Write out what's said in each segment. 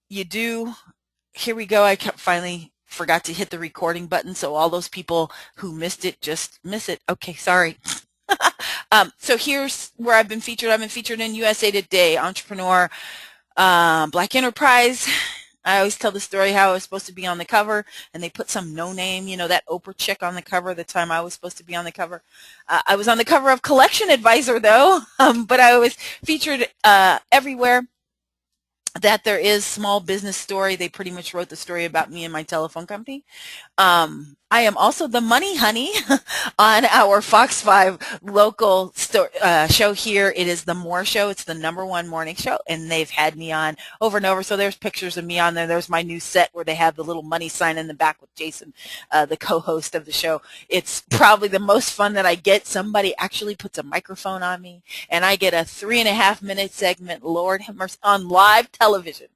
you do, here we go. I finally forgot to hit the recording button. So all those people who missed it, just miss it. Okay, sorry. So here's where I've been featured. I've been featured in USA Today, Entrepreneur, Black Enterprise. I always tell the story how I was supposed to be on the cover, and they put some no name, that Oprah chick on the cover the time I was supposed to be on the cover. I was on the cover of Collection Advisor, though, but I was featured everywhere that there is. Small Business Story. They pretty much wrote the story about me and my telephone company. I am also the money honey on our Fox 5 local show here. It is the More Show. It's the #1 morning show, and they've had me on over and over. So there's pictures of me on there. There's my new set where they have the little money sign in the back with Jason, the co-host of the show. It's probably the most fun that I get. Somebody actually puts a microphone on me, and I get a 3.5-minute segment, Lord have mercy, on live television.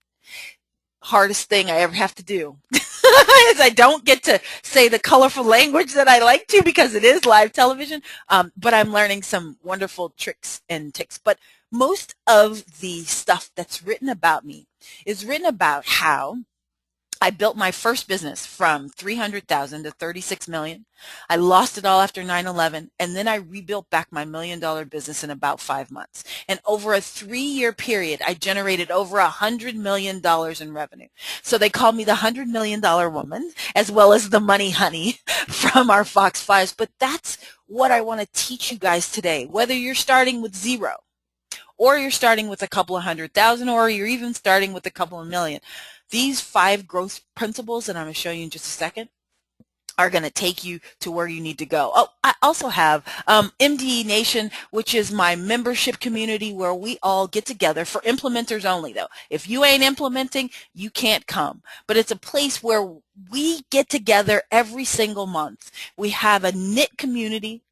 Hardest thing I ever have to do is I don't get to say the colorful language that I like to because it is live television, but I'm learning some wonderful tricks and tics. But most of the stuff that's written about me is written about how I built my first business from 300,000 to 36 million. I lost it all after 9/11, and then I rebuilt back my $1 million business in about 5 months. And over a 3-year period, I generated over $100 million in revenue. So they call me the $100 million woman, as well as the money honey from our Fox 5s. But that's what I want to teach you guys today. Whether you're starting with zero, or you're starting with a couple of 100,000, or you're even starting with a couple of million. These 5 growth principles that I'm going to show you in just a second are going to take you to where you need to go. Oh, I also have MD Nation, which is my membership community where we all get together for implementers only, though. If you ain't implementing, you can't come. But it's a place where we get together every single month. We have a knit community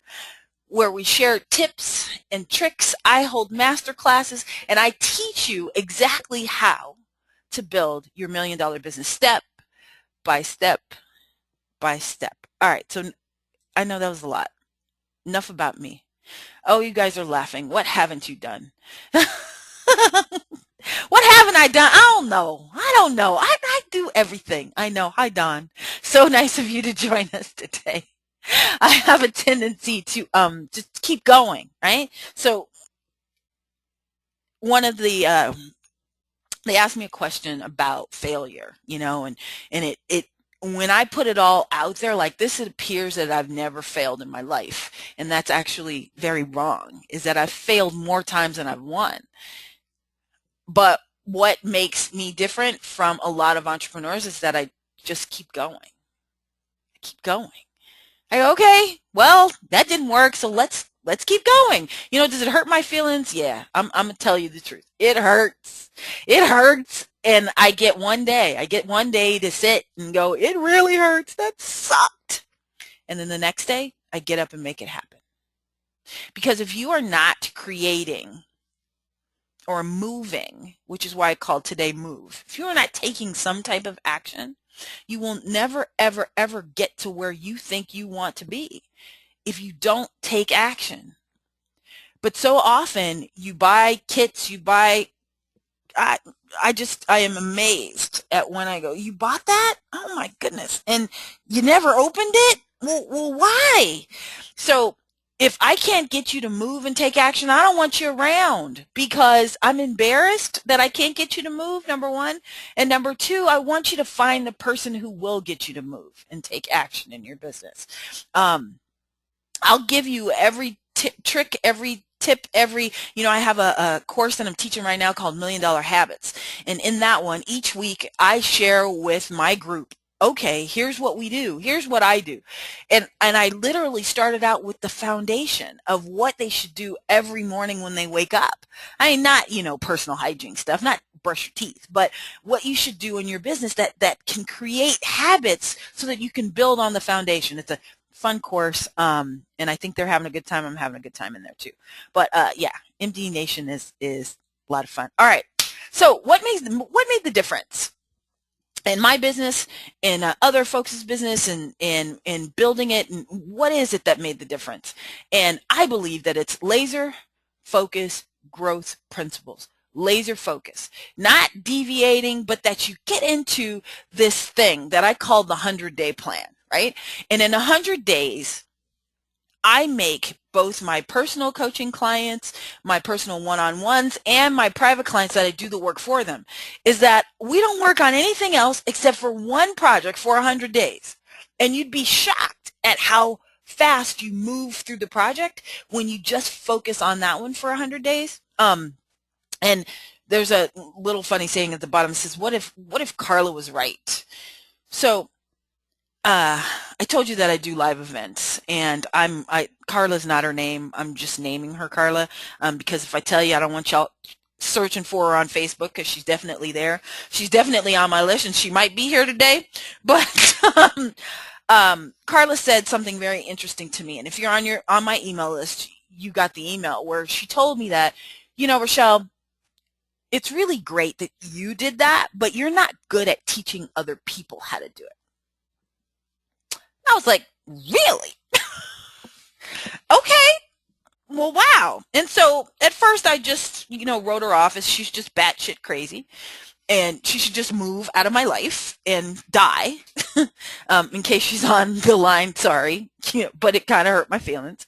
where we share tips and tricks. I hold master classes, and I teach you exactly how to build your $1 million business step by step by step. All right, so I know that was a lot. Enough about me. Oh, you guys are laughing. What haven't you done? What haven't I done? I don't know. I don't know. I do everything. I know. Hi, Don. So nice of you to join us today. I have a tendency to just keep going, right? So one of the they asked me a question about failure, and it when I put it all out there like this, it appears that I've never failed in my life, and that's actually very wrong. Is that I've failed more times than I've won. But what makes me different from a lot of entrepreneurs is that I just keep going. I keep going. I go, okay, well, that didn't work, so let's keep going. Does it hurt my feelings? Yeah, I'm gonna tell you the truth. It hurts. It hurts, and I get one day. I get one day to sit and go, it really hurts. That sucked. And then the next day, I get up and make it happen. Because if you are not creating or moving, which is why I called today Move, if you are not taking some type of action, you will never, ever, ever get to where you think you want to be if you don't take action. But so often you buy kits, I am amazed at when I go, you bought that? Oh my goodness. And you never opened it? Well, why? So if I can't get you to move and take action, I don't want you around because I'm embarrassed that I can't get you to move, number one. And number two, I want you to find the person who will get you to move and take action in your business. I'll give you every trick, every tip, I have a course that I'm teaching right now called $1 Million Habits. And in that one, each week I share with my group, okay, here's what we do. Here's what I do. And I literally started out with the foundation of what they should do every morning when they wake up. I mean, not, personal hygiene stuff, not brush your teeth, but what you should do in your business that can create habits so that you can build on the foundation. It's a fun course, and I think they're having a good time. I'm having a good time in there too. But yeah, MD Nation is a lot of fun. All right, so what made the difference in my business, in other folks' business, and in building it, and what is it that made the difference? And I believe that it's laser focus growth principles. laser focus, not deviating, but that you get into this thing that I call the 100-day plan, right? And in 100 days, I make both my personal coaching clients, my personal one-on-ones, and my private clients that I do the work for them, is that we don't work on anything else except for one project for 100 days. And you'd be shocked at how fast you move through the project when you just focus on that one for 100 days. And there's a little funny saying at the bottom that says, what if Carla was right? So I told you that I do live events, and Carla's not her name. I'm just naming her Carla, because if I tell you, I don't want y'all searching for her on Facebook, because she's definitely there. She's definitely on my list, and she might be here today. But Carla said something very interesting to me, and if you're on my email list, you got the email where she told me that, Rochelle, it's really great that you did that, but you're not good at teaching other people how to do it. I was like, really? Okay. Well, wow. And so at first I just, wrote her off as she's just batshit crazy and she should just move out of my life and die. In case she's on the line, sorry. But it kind of hurt my feelings.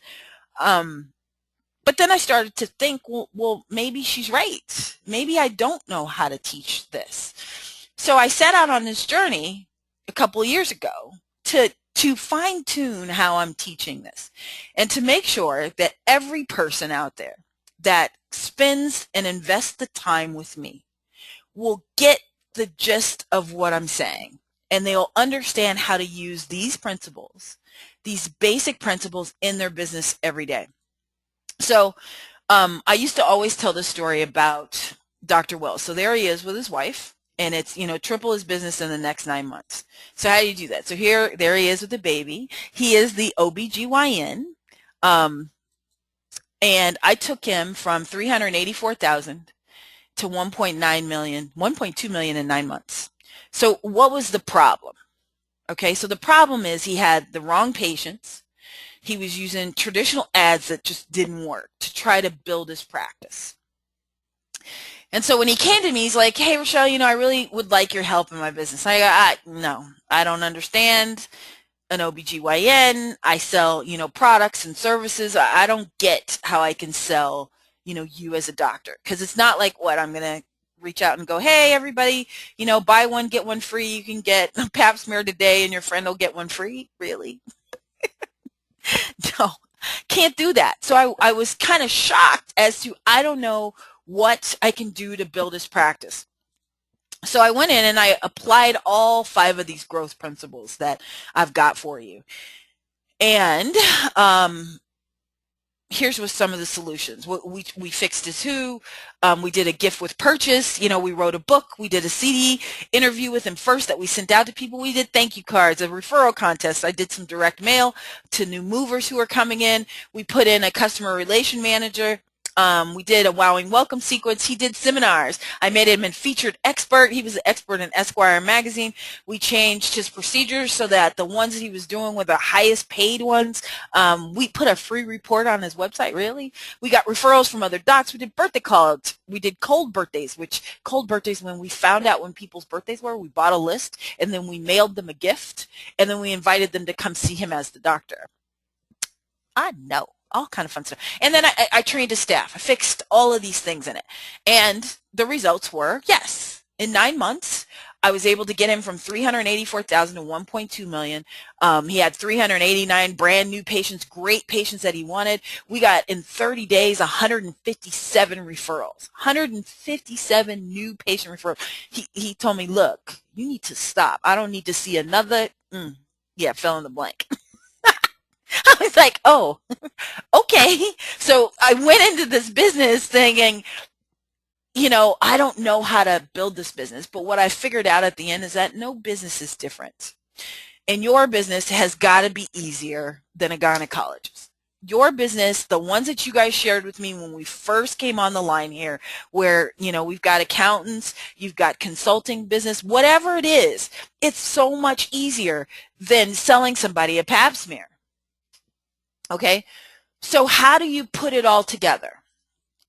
But then I started to think, well, maybe she's right. Maybe I don't know how to teach this. So I set out on this journey a couple of years ago to fine-tune how I'm teaching this and to make sure that every person out there that spends and invests the time with me will get the gist of what I'm saying, and they'll understand how to use these principles, these basic principles in their business every day. So I used to always tell the story about Dr. Wells. So there he is with his wife, and it's, triple his business in the next 9 months. So how do you do that? So there he is with the baby. He is the OBGYN. And I took him from 384,000 to 1.9 million, 1.2 million in 9 months. So what was the problem? Okay, so the problem is he had the wrong patients. He was using traditional ads that just didn't work to try to build his practice. And so when he came to me, he's like, hey, Rochelle, I really would like your help in my business. No, I don't understand an OBGYN. I sell, products and services. I don't get how I can sell, you as a doctor. Because it's not like, I'm going to reach out and go, hey, everybody, buy one, get one free. You can get a pap smear today and your friend will get one free. Really? No, can't do that. So I was kind of shocked as to, I don't know what I can do to build this practice. So I went in and I applied all 5 of these growth principles that I've got for you. And here's with some of the solutions. We fixed his who. We did a gift with purchase. We wrote a book. We did a CD interview with him first that we sent out to people. We did thank you cards, a referral contest. I did some direct mail to new movers who are coming in. We put in a customer relation manager. We did a wowing welcome sequence. He did seminars. I made him a featured expert. He was an expert in Esquire magazine. We changed his procedures so that the ones that he was doing were the highest paid ones. We put a free report on his website, really. We got referrals from other docs. We did birthday calls. We did cold birthdays, when we found out when people's birthdays were, we bought a list, and then we mailed them a gift, and then we invited them to come see him as the doctor. I know. All kind of fun stuff. And then I trained his staff. I fixed all of these things in it. And the results were, yes, in 9 months, I was able to get him from 384,000 to 1.2 million. He had 389 brand new patients, great patients that he wanted. We got in 30 days 157 referrals, 157 new patient referrals. He told me, look, you need to stop. I don't need to see another, fill in the blank. I was like, oh, okay. So I went into this business thinking, I don't know how to build this business. But what I figured out at the end is that no business is different. And your business has got to be easier than a gynecologist. Your business, the ones that you guys shared with me when we first came on the line here, where, we've got accountants, you've got consulting business, whatever it is, it's so much easier than selling somebody a pap smear. Okay, so how do you put it all together?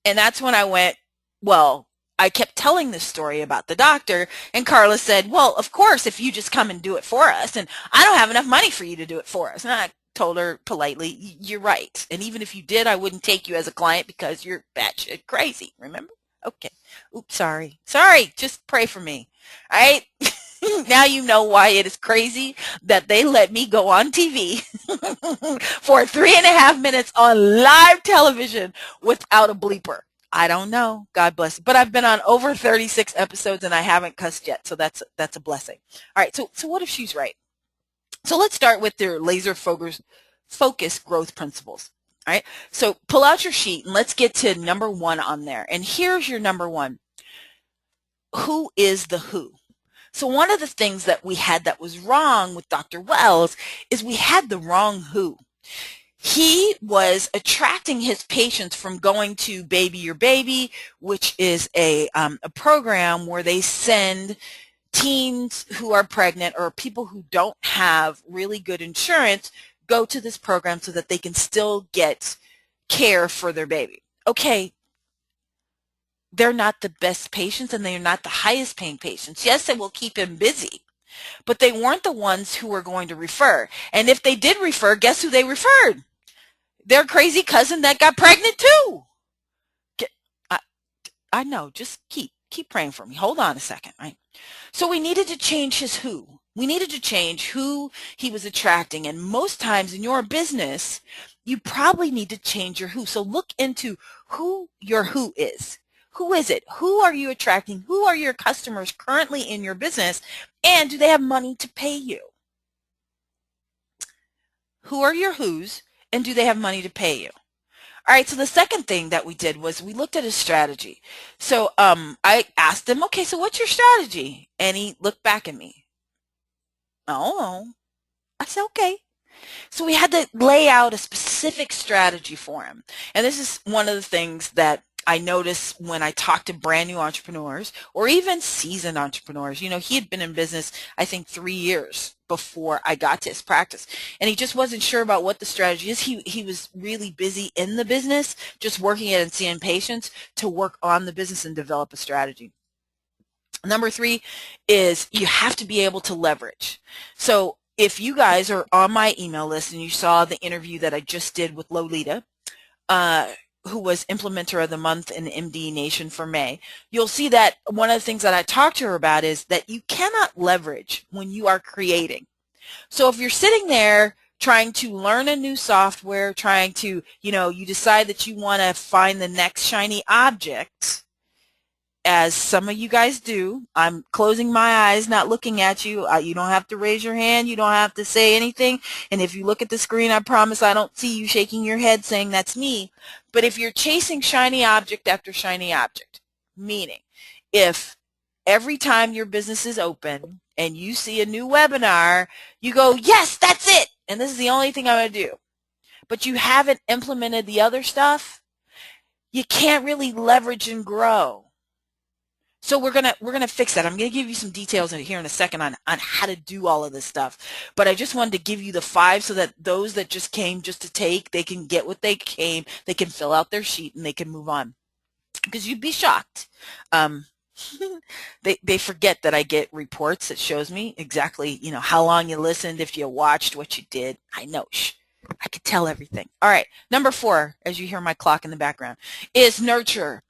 And that's when I went, well, I kept telling this story about the doctor, and Carla said, well, of course, if you just come and do it for us, and I don't have enough money for you to do it for us. And I told her politely, you're right. And even if you did, I wouldn't take you as a client because you're batshit crazy. Remember? Okay. Oops, sorry. Sorry. Just pray for me. All right. Now you know why it is crazy that they let me go on TV for 3.5 minutes on live television without a bleeper. I don't know. God bless. But I've been on over 36 episodes and I haven't cussed yet, so that's a blessing. All right. So what if she's right? So let's start with their laser focus growth principles. All right. So pull out your sheet and let's get to number 1 on there. And here's your number 1. Who is the who? So one of the things that we had that was wrong with Dr. Wells is we had the wrong who. He was attracting his patients from going to Baby Your Baby, which is a program where they send teens who are pregnant or people who don't have really good insurance go to this program so that they can still get care for their baby. Okay, they're not the best patients and they're not the highest paying patients. Yes, it will keep him busy, but they weren't the ones who were going to refer. And if they did refer, guess who they referred? Their crazy cousin that got pregnant too. I know, just keep praying for me. Hold on a second, right? So we needed to change his who. We needed to change who he was attracting. And most times in your business, you probably need to change your who. So look into who your who is. Who is it? Who are you attracting? Who are your customers currently in your business? And do they have money to pay you? Who are your who's? And do they have money to pay you? All right, so the second thing that we did was we looked at his strategy. So I asked him, okay, so what's your strategy? And he looked back at me. Oh, I said, okay. So we had to lay out a specific strategy for him. And this is one of the things that I notice when I talk to brand new entrepreneurs or even seasoned entrepreneurs. You know, he had been in business, I think, 3 years before I got to his practice. And he just wasn't sure about what the strategy is. He was really busy in the business, just working it and seeing patients to work on the business and develop a strategy. Number 3 is you have to be able to leverage. So if you guys are on my email list and you saw the interview that I just did with Lolita, who was Implementer of the Month in MD Nation for May, you'll see that one of the things that I talked to her about is that you cannot leverage when you are creating. So if you're sitting there trying to learn a new software, trying to, you decide that you want to find the next shiny object, as some of you guys do. I'm closing my eyes, not looking at you. You don't have to raise your hand. You don't have to say anything. And if you look at the screen, I promise I don't see you shaking your head saying that's me. But if you're chasing shiny object after shiny object, meaning if every time your business is open and you see a new webinar, you go, yes, that's it. And this is the only thing I'm going to do. But you haven't implemented the other stuff, you can't really leverage and grow. So we're gonna fix that. I'm gonna give you some details here in a second on how to do all of this stuff. But I just wanted to give you the 5 so that those that just came just to take, they can get what they came, they can fill out their sheet and they can move on. Because you'd be shocked. They forget that I get reports that shows me exactly, how long you listened, if you watched, what you did. I know. I could tell everything. All right. Number 4, as you hear my clock in the background, is nurture.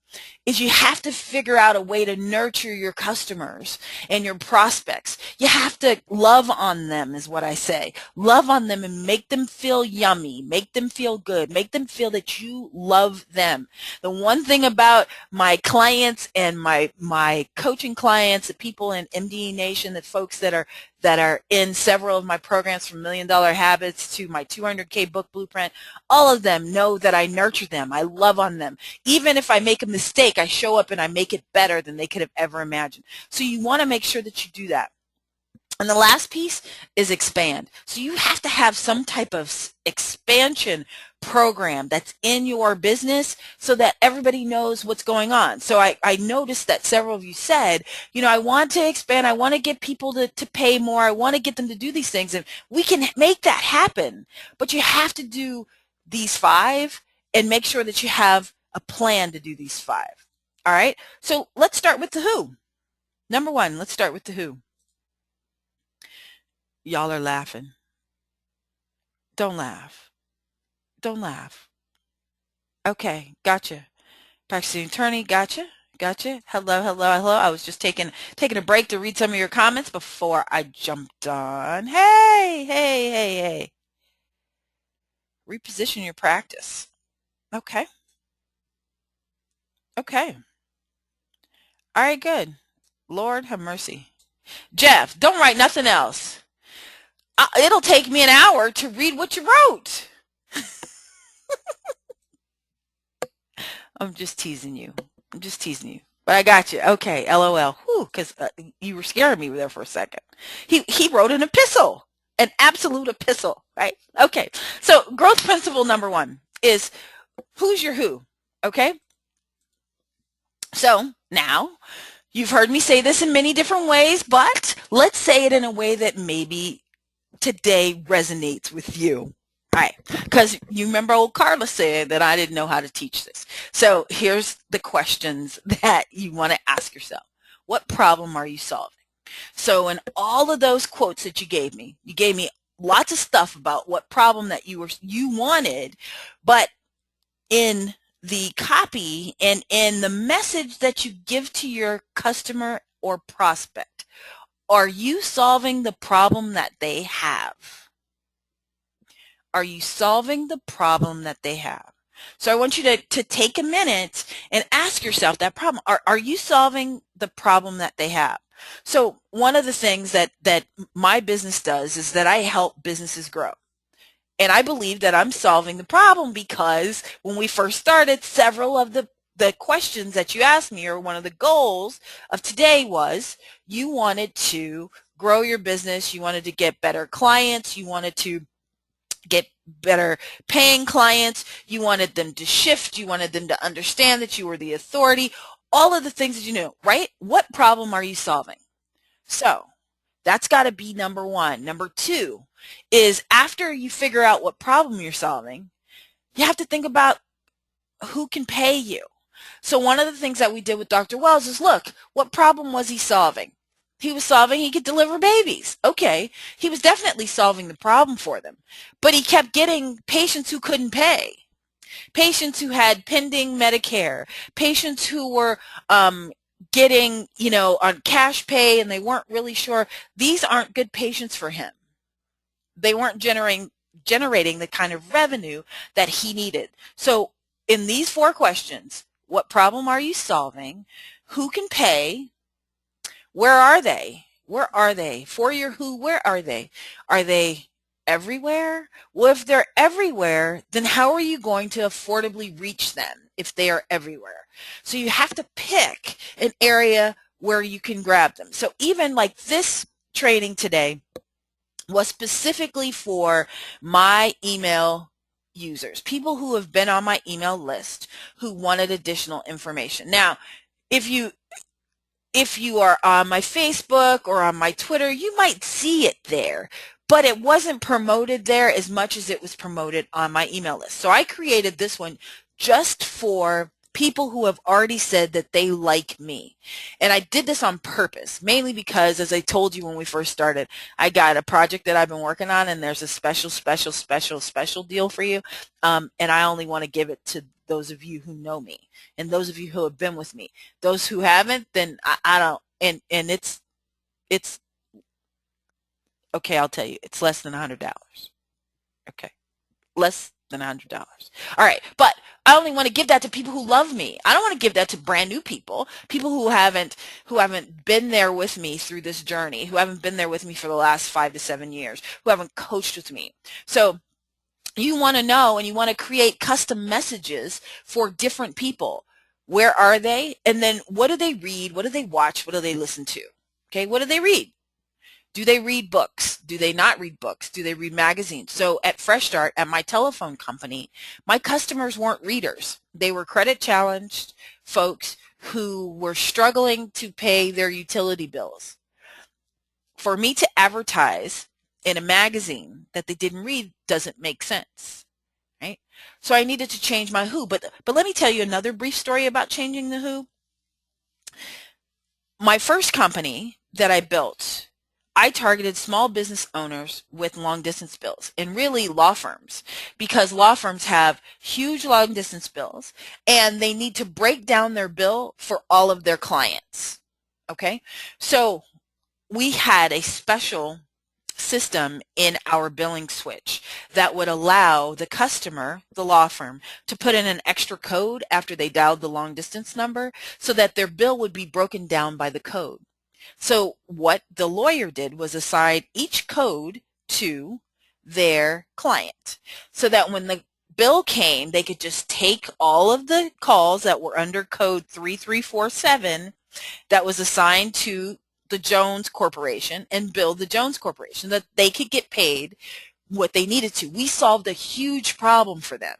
Is you have to figure out a way to nurture your customers and your prospects. You have to love on them is what I say. Love on them and make them feel yummy, make them feel good, make them feel that you love them. The one thing about my clients and my coaching clients, the people in MD Nation, the folks that are in several of my programs from $1 Million Habits to my 200K book blueprint, all of them know that I nurture them. I love on them. Even if I make a mistake, I show up and I make it better than they could have ever imagined. So you want to make sure that you do that. And the last piece is expand. So you have to have some type of expansion program that's in your business so that everybody knows what's going on. So I noticed that several of you said, I want to expand. I want to get people to pay more. I want to get them to do these things. And we can make that happen. But you have to do these 5 and make sure that you have a plan to do these 5. All right. So let's start with the who. Number one, let's start with the who. Y'all are laughing. Don't laugh. Don't laugh. Okay. Gotcha. Practicing attorney. Gotcha. Gotcha. Hello, hello, hello. I was just taking a break to read some of your comments before I jumped on. Hey, hey, hey, hey. Reposition your practice. Okay. Okay. All right, good. Lord have mercy. Jeff, don't write nothing else. It'll take me an hour to read what you wrote. I'm just teasing you. I'm just teasing you. But I got you. Okay, LOL. Whew, because you were scaring me there for a second. He wrote an epistle, an absolute epistle, right? Okay. So growth principle number one is who's your who? Okay. So now you've heard me say this in many different ways, but let's say it in a way that maybe today resonates with you. Right, because you remember old Carla said that I didn't know how to teach this. So here's the questions that you want to ask yourself. What problem are you solving? So in all of those quotes that you gave me lots of stuff about what problem that you wanted, but in the copy and in the message that you give to your customer or prospect, are you solving the problem that they have? Are you solving the problem that they have? So I want you to take a minute and ask yourself that problem. Are you solving the problem that they have? So one of the things that my business does is that I help businesses grow. And I believe that I'm solving the problem because when we first started, several of the questions that you asked me, or one of the goals of today, was you wanted to grow your business, you wanted to get better clients, you wanted to get better paying clients, you wanted them to shift, you wanted them to understand that you were the authority, all of the things that you knew, right? What problem are you solving? So that's got to be number one. Number two is, after you figure out what problem you're solving, you have to think about who can pay you. So one of the things that we did with Dr. Wells is, look, what problem was he solving? He was solving he could deliver babies. Okay, he was definitely solving the problem for them. But he kept getting patients who couldn't pay, patients who had pending Medicare, patients who were getting, on cash pay, and they weren't really sure. These aren't good patients for him. They weren't generating the kind of revenue that he needed. So in these 4 questions, what problem are you solving? Who can pay? Where are they? Where are they? For your who, where are they? Are they everywhere? Well, if they're everywhere, then how are you going to affordably reach them if they are everywhere? So you have to pick an area where you can grab them. So even like this training today was specifically for my email users, people who have been on my email list who wanted additional information. Now, if you are on my Facebook or on my Twitter, you might see it there, but it wasn't promoted there as much as it was promoted on my email list. So I created this one just for people who have already said that they like me. And I did this on purpose, mainly because, as I told you when we first started, I got a project that I've been working on, and there's a special deal for you. And I only want to give it to those of you who know me and those of you who have been with me. Those who haven't, then I don't, and it's okay, I'll tell you, it's less than $100. Okay. Less than $100. All right, but I only want to give that to people who love me. I don't want to give that to brand new people who haven't been there with me through this journey, who haven't been there with me for the last 5 to 7 years, who haven't coached with me. So you want to know, and you want to create custom messages for different people. Where are they? And then what do they read? What do they watch? What do they listen to? Okay, what do they read? Do they read books? Do they not read books? Do they read magazines? So at Fresh Start, at my telephone company, my customers weren't readers. They were credit challenged folks who were struggling to pay their utility bills. For me to advertise in a magazine that they didn't read doesn't make sense, right? So I needed to change my who. But let me tell you another brief story about changing the who. My first company that I built, I targeted small business owners with long distance bills and really law firms, because law firms have huge long distance bills and they need to break down their bill for all of their clients. Okay. So we had a special system in our billing switch that would allow the customer, the law firm, to put in an extra code after they dialed the long distance number so that their bill would be broken down by the code. So what the lawyer did was assign each code to their client so that when the bill came, they could just take all of the calls that were under code 3347 that was assigned to the Jones Corporation and bill the Jones Corporation, that they could get paid what they needed to. We solved a huge problem for them.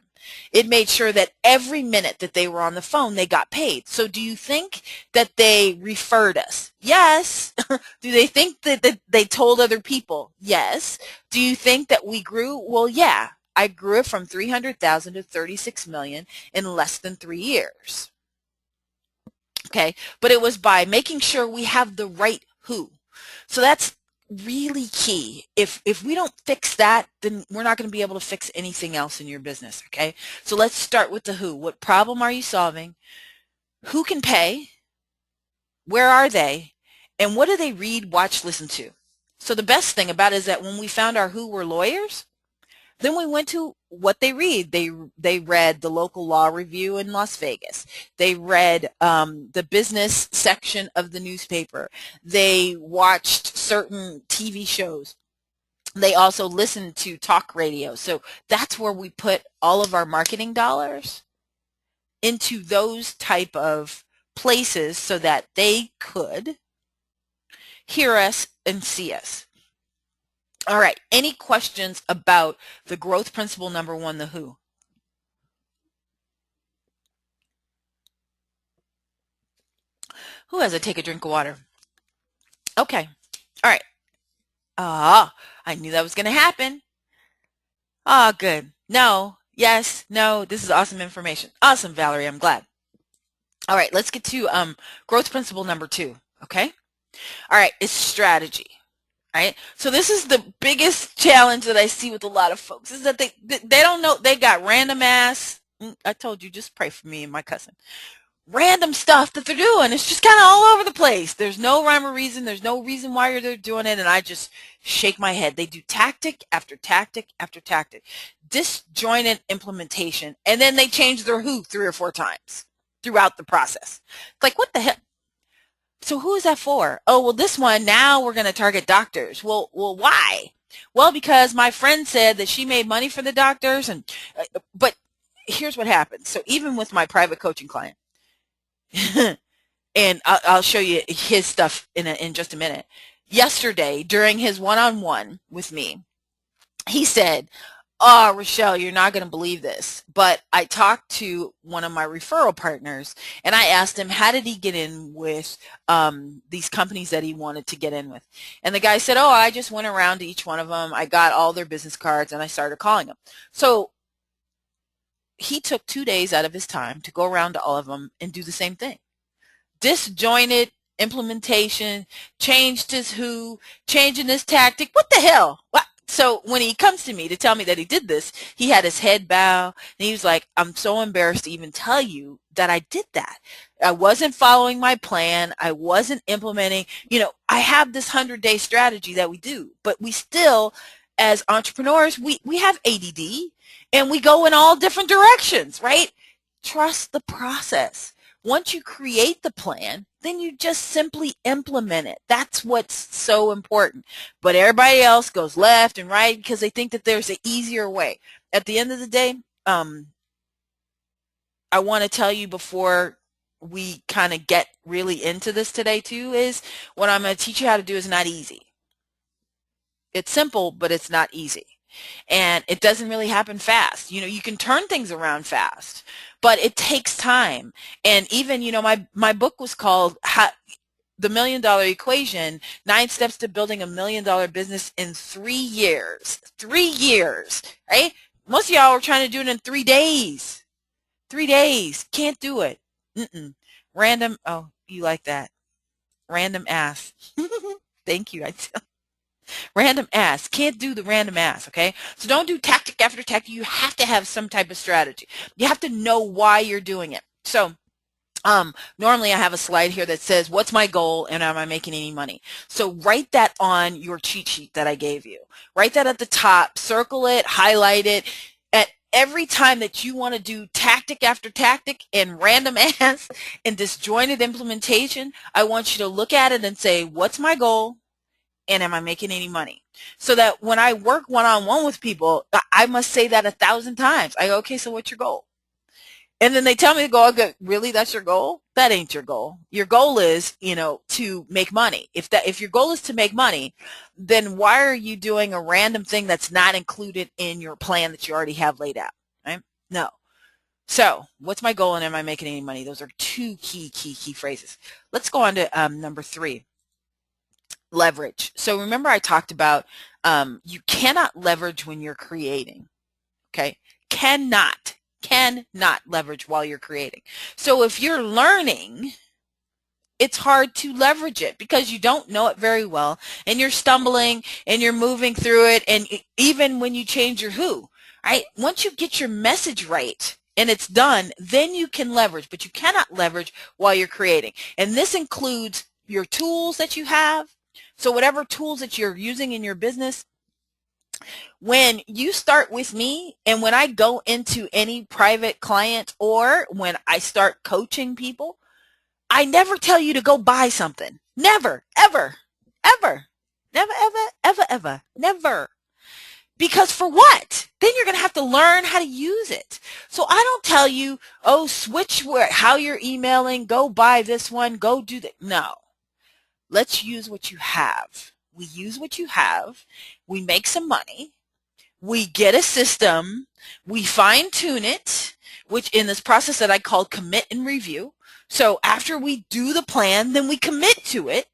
It made sure that every minute that they were on the phone, they got paid. So do you think that they referred us? Yes. Do they think that they told other people? Yes. Do you think that we grew? Well, yeah. I grew it from 300,000 to 36 million in less than 3 years. Okay, but it was by making sure we have the right who. So that's really key. If we don't fix that, then we're not going to be able to fix anything else in your business. Okay, so let's start with the who. What problem are you solving? Who can pay? Where are they? And what do they read, watch, listen to? So the best thing about it is that when we found our who were lawyers, then we went to what they read. They read the local law review in Las Vegas. They read the business section of the newspaper. They watched certain TV shows. They also listened to talk radio. So that's where we put all of our marketing dollars, into those type of places so that they could hear us and see us. All right. Any questions about the growth principle number one, the who? Who has to take a drink of water? Okay. All right. I knew that was going to happen. Good. No. Yes. No. This is awesome information. Awesome, Valerie. I'm glad. All right. Let's get to growth principle number two. Okay. All right. It's strategy. Right? So this is the biggest challenge that I see with a lot of folks, is that they don't know. They got random ass, I told you, just pray for me and my cousin, random stuff that they're doing. It's just kind of all over the place. There's no rhyme or reason. There's no reason why they're doing it. And I just shake my head. They do tactic after tactic after tactic, disjointed implementation. And then they change their who 3 or 4 times throughout the process. It's like, what the hell? So who is that for? Oh, well, this one, now we're going to target doctors. Well, why? Well, because my friend said that she made money for the doctors. But here's what happens. So even with my private coaching client, and I'll show you his stuff in just a minute. Yesterday, during his one-on-one with me, he said, "Oh, Rochelle, you're not going to believe this, but I talked to one of my referral partners and I asked him, how did he get in with these companies that he wanted to get in with?" And the guy said, "Oh, I just went around to each one of them. I got all their business cards and I started calling them." So he took 2 days out of his time to go around to all of them and do the same thing. Disjointed implementation, changed his who, changing his tactic. What the hell? What? So when he comes to me to tell me that he did this, he had his head bow and he was like, "I'm so embarrassed to even tell you that I did that. I wasn't following my plan. I wasn't implementing, I have this 100-day strategy that we do, but we still, as entrepreneurs, we have ADD and we go in all different directions, right? Trust the process. Once you create the plan, then you just simply implement it. That's what's so important. But everybody else goes left and right because they think that there's an easier way. At the end of the day, I want to tell you before we kind of get really into this today too, is what I'm going to teach you how to do is not easy. It's simple, but it's not easy. And it doesn't really happen fast. You can turn things around fast, but it takes time. And even, my book was called The $1 Million Equation, 9 Steps to Building a $1 million Business in 3 Years. 3 years, right? Most of y'all are trying to do it in 3 days. 3 days. Can't do it. Random. Oh, you like that. Random ass. Thank you. Random ass. Can't do the random ass, okay? So don't do tactic after tactic. You have to have some type of strategy. You have to know why you're doing it. So normally I have a slide here that says, what's my goal and am I making any money? So write that on your cheat sheet that I gave you. Write that at the top, circle it, highlight it. At every time that you want to do tactic after tactic and random ass and disjointed implementation, I want you to look at it and say, what's my goal? And am I making any money? So that when I work one-on-one with people, I must say that 1,000 times. I go, okay, so what's your goal? And then they tell me to go, okay, really, that's your goal? That ain't your goal. Your goal is, to make money. If your goal is to make money, then why are you doing a random thing that's not included in your plan that you already have laid out, right? No. So what's my goal and am I making any money? Those are two key phrases. Let's go on to number 3. Leverage. So remember I talked about you cannot leverage when you're creating, okay? Cannot leverage while you're creating. So if you're learning, it's hard to leverage it because you don't know it very well and you're stumbling and you're moving through it, and even when you change your who, right? Once you get your message right and it's done, then you can leverage, but you cannot leverage while you're creating. And this includes your tools that you have. So whatever tools that you're using in your business, when you start with me and when I go into any private client or when I start coaching people, I never tell you to go buy something. Never, ever, ever, never, ever, ever, ever, never. Because for what? Then you're going to have to learn how to use it. So I don't tell you, oh, switch how you're emailing, go buy this one, go do that. No. Let's use what you have. We use what you have. We make some money. We get a system. We fine tune it, which in this process that I call commit and review. So after we do the plan, then we commit to it.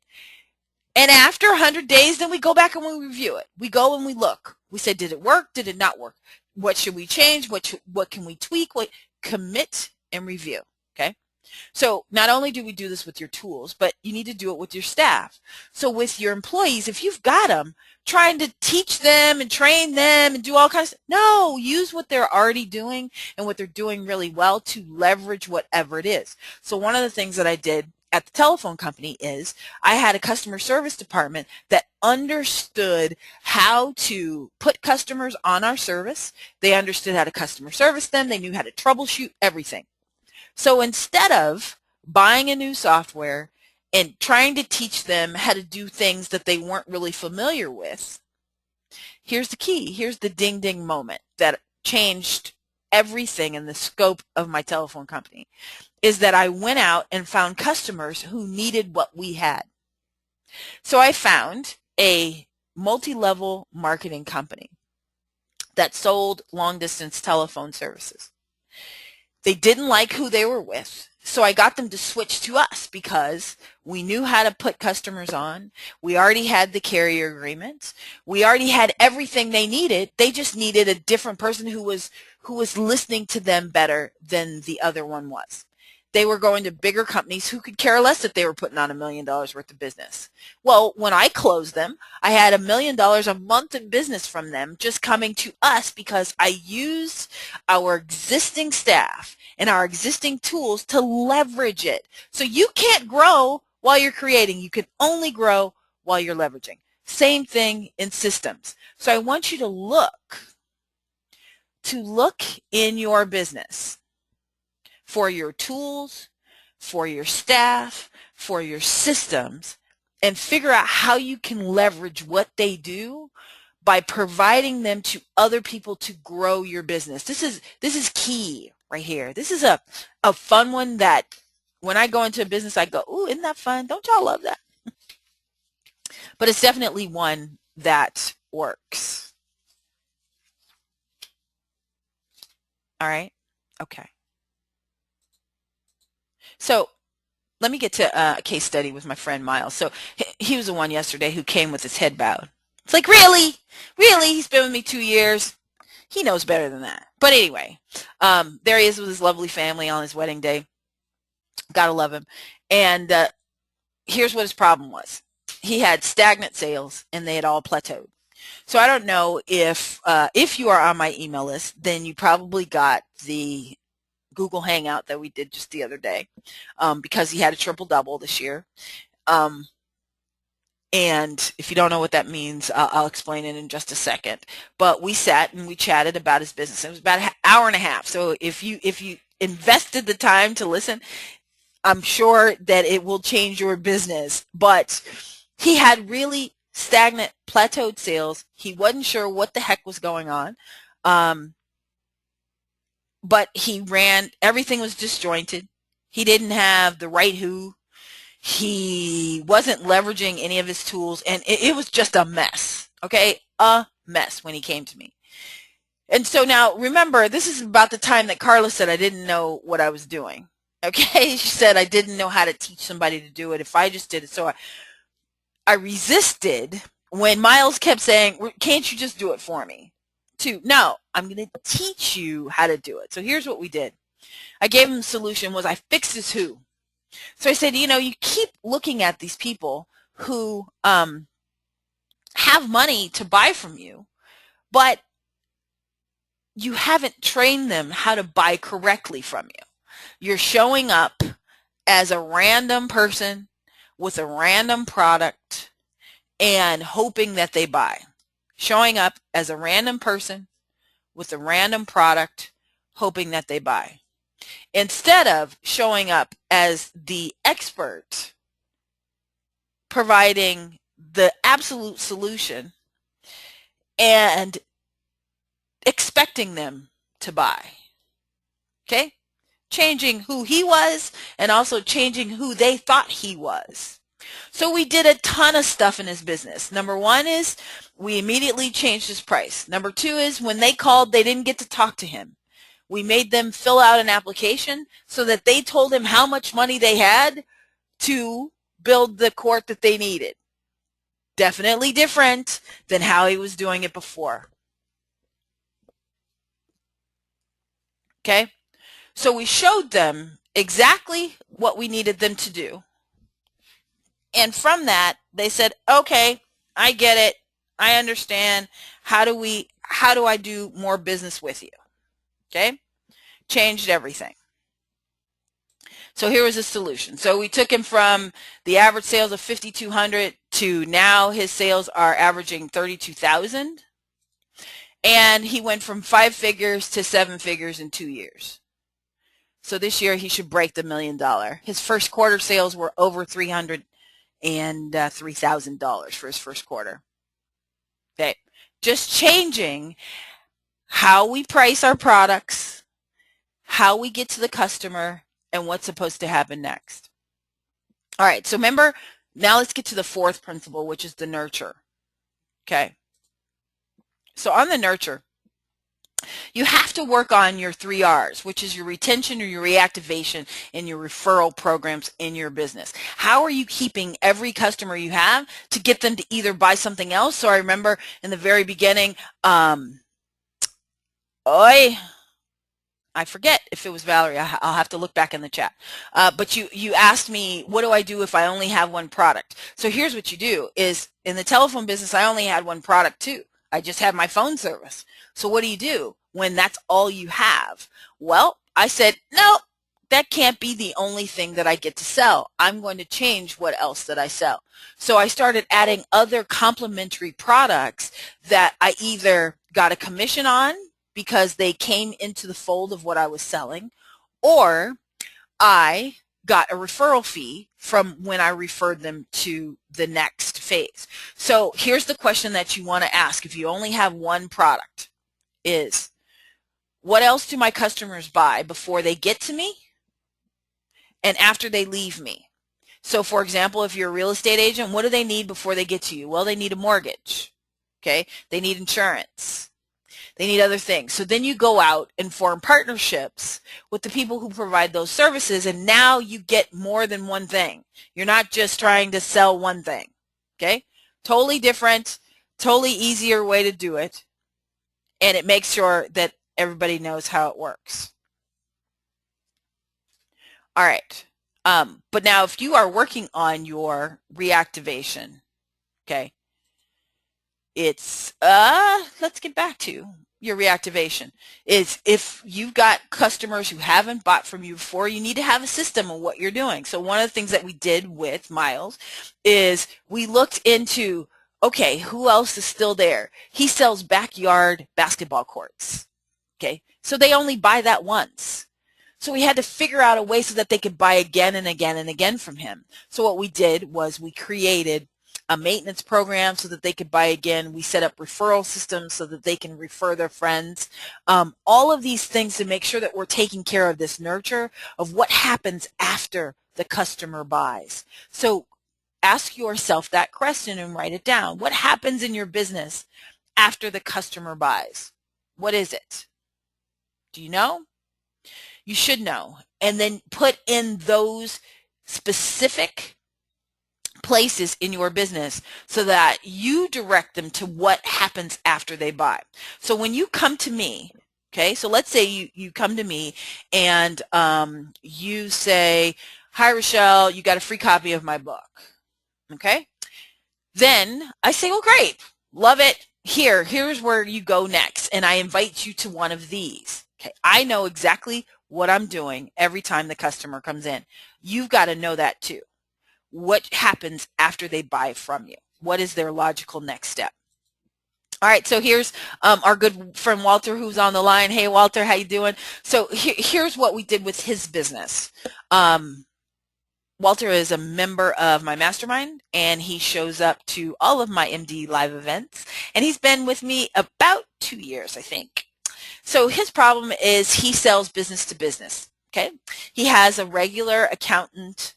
And after 100 days, then we go back and we review it. We go and we look. We say, did it work? Did it not work? What should we change? What can we tweak? Commit and review. Okay. So not only do we do this with your tools, but you need to do it with your staff. So with your employees, if you've got them, trying to teach them and train them and do all kinds of stuff, no, use what they're already doing and what they're doing really well to leverage whatever it is. So one of the things that I did at the telephone company is I had a customer service department that understood how to put customers on our service. They understood how to customer service them. They knew how to troubleshoot everything. So instead of buying a new software and trying to teach them how to do things that they weren't really familiar with, here's the key. Here's the ding ding moment that changed everything in the scope of my telephone company, is that I went out and found customers who needed what we had. So I found a multi-level marketing company that sold long-distance telephone services. They didn't like who they were with, so I got them to switch to us because we knew how to put customers on. We already had the carrier agreements. We already had everything they needed. They just needed a different person who was listening to them better than the other one was. They were going to bigger companies who could care less if they were putting on $1 million worth of business. Well, when I closed them, I had $1 million a month in business from them just coming to us because I used our existing staff and our existing tools to leverage it. So you can't grow while you're creating. You can only grow while you're leveraging. Same thing in systems. So I want you to look in your business for your tools, for your staff, for your systems, and figure out how you can leverage what they do by providing them to other people to grow your business. This is key right here. This is a fun one that when I go into a business, I go, ooh, isn't that fun? Don't y'all love that? But it's definitely one that works. All right? Okay. So let me get to a case study with my friend Miles. So he was the one yesterday who came with his head bowed. It's like, really? Really? He's been with me 2 years. He knows better than that. But anyway, there he is with his lovely family on his wedding day. Gotta love him. And here's what his problem was. He had stagnant sales and they had all plateaued. So I don't know if you are on my email list, then you probably got the Google Hangout that we did just the other day, because he had a triple double this year. And if you don't know what that means, I'll explain it in just a second. But we sat and we chatted about his business. It was about an hour and a half. So if you invested the time to listen, I'm sure that it will change your business. But he had really stagnant, plateaued sales. He wasn't sure what the heck was going on. But he ran, everything was disjointed. He didn't have the right who. He wasn't leveraging any of his tools, and it was just a mess, okay? A mess when he came to me. And so now, remember, this is about the time that Carla said I didn't know what I was doing, okay? She said I didn't know how to teach somebody to do it if I just did it. So I resisted when Miles kept saying, can't you just do it for me? No, I'm going to teach you how to do it. So here's what we did. I gave him the solution was I fixed his who. So I said, you keep looking at these people who have money to buy from you, but you haven't trained them how to buy correctly from you. You're showing up as a random person with a random product and hoping that they buy. Showing up as a random person with a random product, hoping that they buy. Instead of showing up as the expert, providing the absolute solution and expecting them to buy. Okay? Changing who he was and also changing who they thought he was. So we did a ton of stuff in his business. Number one is we immediately changed his price. Number two is when they called, they didn't get to talk to him. We made them fill out an application so that they told him how much money they had to build the court that they needed. Definitely different than how he was doing it before. Okay? So we showed them exactly what we needed them to do. And from that, they said, okay, I get it. I understand. How do I do more business with you? Okay? Changed everything. So here was the solution. So we took him from the average sales of 5,200 to now his sales are averaging 32,000. And he went from 5 figures to 7 figures in 2 years. So this year he should break the $1 million. His first quarter sales were over $303,000 for his first quarter. Okay. Just changing how we price our products, how we get to the customer, and what's supposed to happen next. All right, so remember, now let's get to the fourth principle, which is the nurture. Okay. So on the nurture, you have to work on your 3 R's, which is your retention or your reactivation and your referral programs in your business. How are you keeping every customer you have to get them to either buy something else? So I remember in the very beginning, I forget if it was Valerie. I'll have to look back in the chat. But you asked me, what do I do if I only have one product? So here's what you do is in the telephone business, I only had one product too. I just had my phone service. So what do when that's all you have? Well, I said, no, that can't be the only thing that I get to sell. I'm going to change what else that I sell. So I started adding other complementary products that I either got a commission on because they came into the fold of what I was selling, or I got a referral fee from when I referred them to the next phase. So here's the question that you want to ask if you only have one product is, what else do my customers buy before they get to me and after they leave me? So for example, if you're a real estate agent, what do they need before they get to you? Well, they need a mortgage. Okay. They need insurance. They need other things. So then you go out and form partnerships with the people who provide those services, and now you get more than one thing. You're not just trying to sell one thing. Okay? Totally different, totally easier way to do it, and it makes sure that everybody knows how it works. All right. But now if you are working on your reactivation, okay, it's let's get back to your reactivation. Is if you've got customers who haven't bought from you before, you need to have a system of what you're doing. So one of the things that we did with Miles is we looked into, okay, who else is still there? He sells backyard basketball courts. Okay, so they only buy that once. So we had to figure out a way so that they could buy again and again and again from him. So what we did was we created a maintenance program so that they could buy again. We set up referral systems so that they can refer their friends. All of these things to make sure that we're taking care of this nurture of what happens after the customer buys. So ask yourself that question and write it down. What happens in your business after the customer buys? What is it? Do you know? You should know. And then put in those specific places in your business so that you direct them to what happens after they buy. So when you come to me, okay, so let's say you come to me and you say, hi, Rochelle, you got a free copy of my book. Okay. Then I say, well, great. Love it. Here's where you go next. And I invite you to one of these. Okay. I know exactly what I'm doing every time the customer comes in. You've got to know that too. What happens after they buy from you? What is their logical next step? All right, so here's our good friend Walter who's on the line. Hey, Walter, how you doing? So here's what we did with his business. Walter is a member of my mastermind, and he shows up to all of my MD live events, and he's been with me about 2 years, I think. So his problem is he sells business to business, okay? He has a regular accountant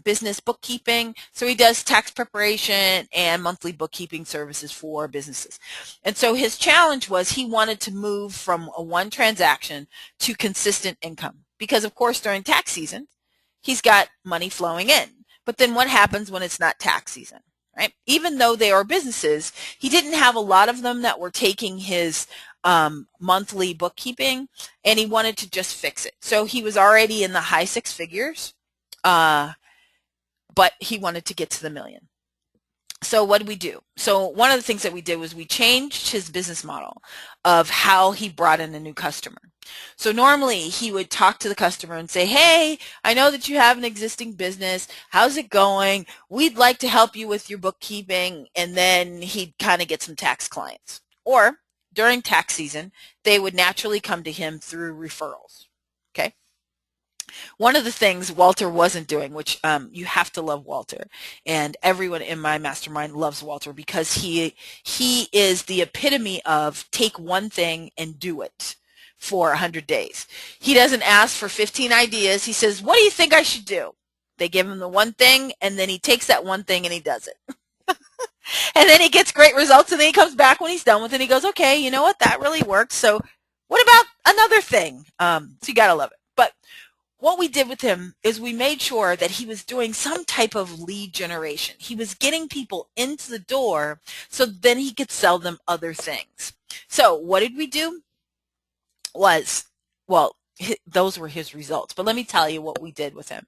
business bookkeeping, so he does tax preparation and monthly bookkeeping services for businesses. And so his challenge was he wanted to move from a one transaction to consistent income because, of course, during tax season, he's got money flowing in. But then what happens when it's not tax season, right? Even though they are businesses, he didn't have a lot of them that were taking his monthly bookkeeping, and he wanted to just fix it. So he was already in the high six figures, but he wanted to get to the million. So what did we do? So one of the things that we did was we changed his business model of how he brought in a new customer. So normally he would talk to the customer and say, hey, I know that you have an existing business. How's it going? We'd like to help you with your bookkeeping. And then he'd kind of get some tax clients. Or during tax season, they would naturally come to him through referrals. Okay. One of the things Walter wasn't doing, which you have to love Walter, and everyone in my mastermind loves Walter because he is the epitome of take one thing and do it for 100 days. He doesn't ask for 15 ideas. He says, what do you think I should do? They give him the one thing, and then he takes that one thing and he does it. And then he gets great results, and then he comes back when he's done with it, and he goes, okay, you know what? That really worked. So what about another thing? So you got to love it. But what we did with him is we made sure that he was doing some type of lead generation. He was getting people into the door so then he could sell them other things. So what did we do? Those were his results. But let me tell you what we did with him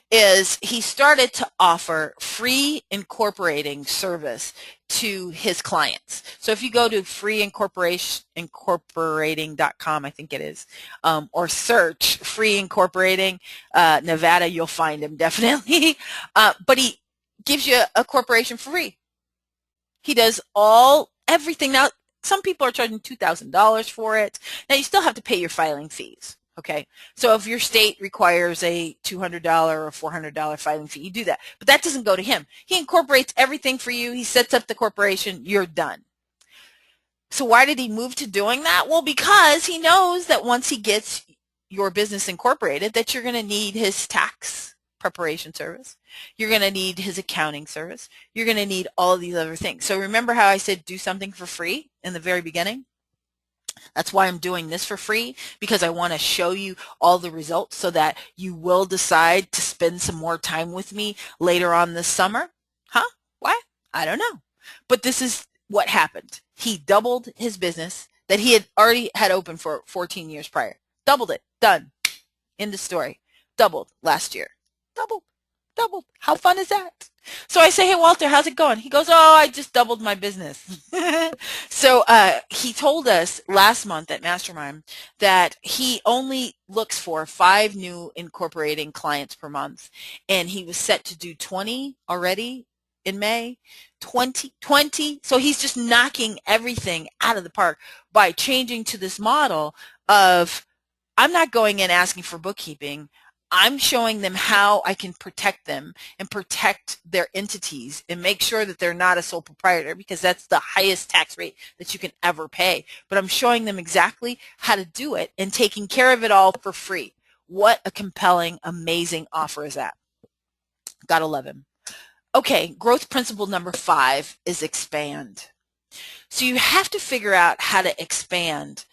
is he started to offer free incorporating service to his clients. So if you go to freeincorporating.com, I think it is, or search free incorporating Nevada, you'll find him definitely. But he gives you a corporation for free. He does everything. Now, some people are charging $2,000 for it. Now, you still have to pay your filing fees. Okay, so if your state requires a $200 or $400 filing fee, you do that. But that doesn't go to him. He incorporates everything for you. He sets up the corporation. You're done. So why did he move to doing that? Well, because he knows that once he gets your business incorporated, that you're going to need his tax preparation service. You're going to need his accounting service. You're going to need all of these other things. So remember how I said do something for free in the very beginning? That's why I'm doing this for free, because I want to show you all the results so that you will decide to spend some more time with me later on this summer. Huh? Why? I don't know. But this is what happened. He doubled his business that he had already had open for 14 years prior. Doubled it. Done. End of story. Doubled last year. doubled, doubled. How fun is that? So I say, hey, Walter, how's it going? He goes, oh, I just doubled my business. So he told us last month at Mastermind that he only looks for 5 new incorporating clients per month, and he was set to do 20 already in May. 20. So he's just knocking everything out of the park by changing to this model of, I'm not going in asking for bookkeeping. I'm showing them how I can protect them and protect their entities and make sure that they're not a sole proprietor, because that's the highest tax rate that you can ever pay. But I'm showing them exactly how to do it and taking care of it all for free. What a compelling, amazing offer is that? Gotta love him. Okay, growth principle number 5 is expand. So you have to figure out how to expand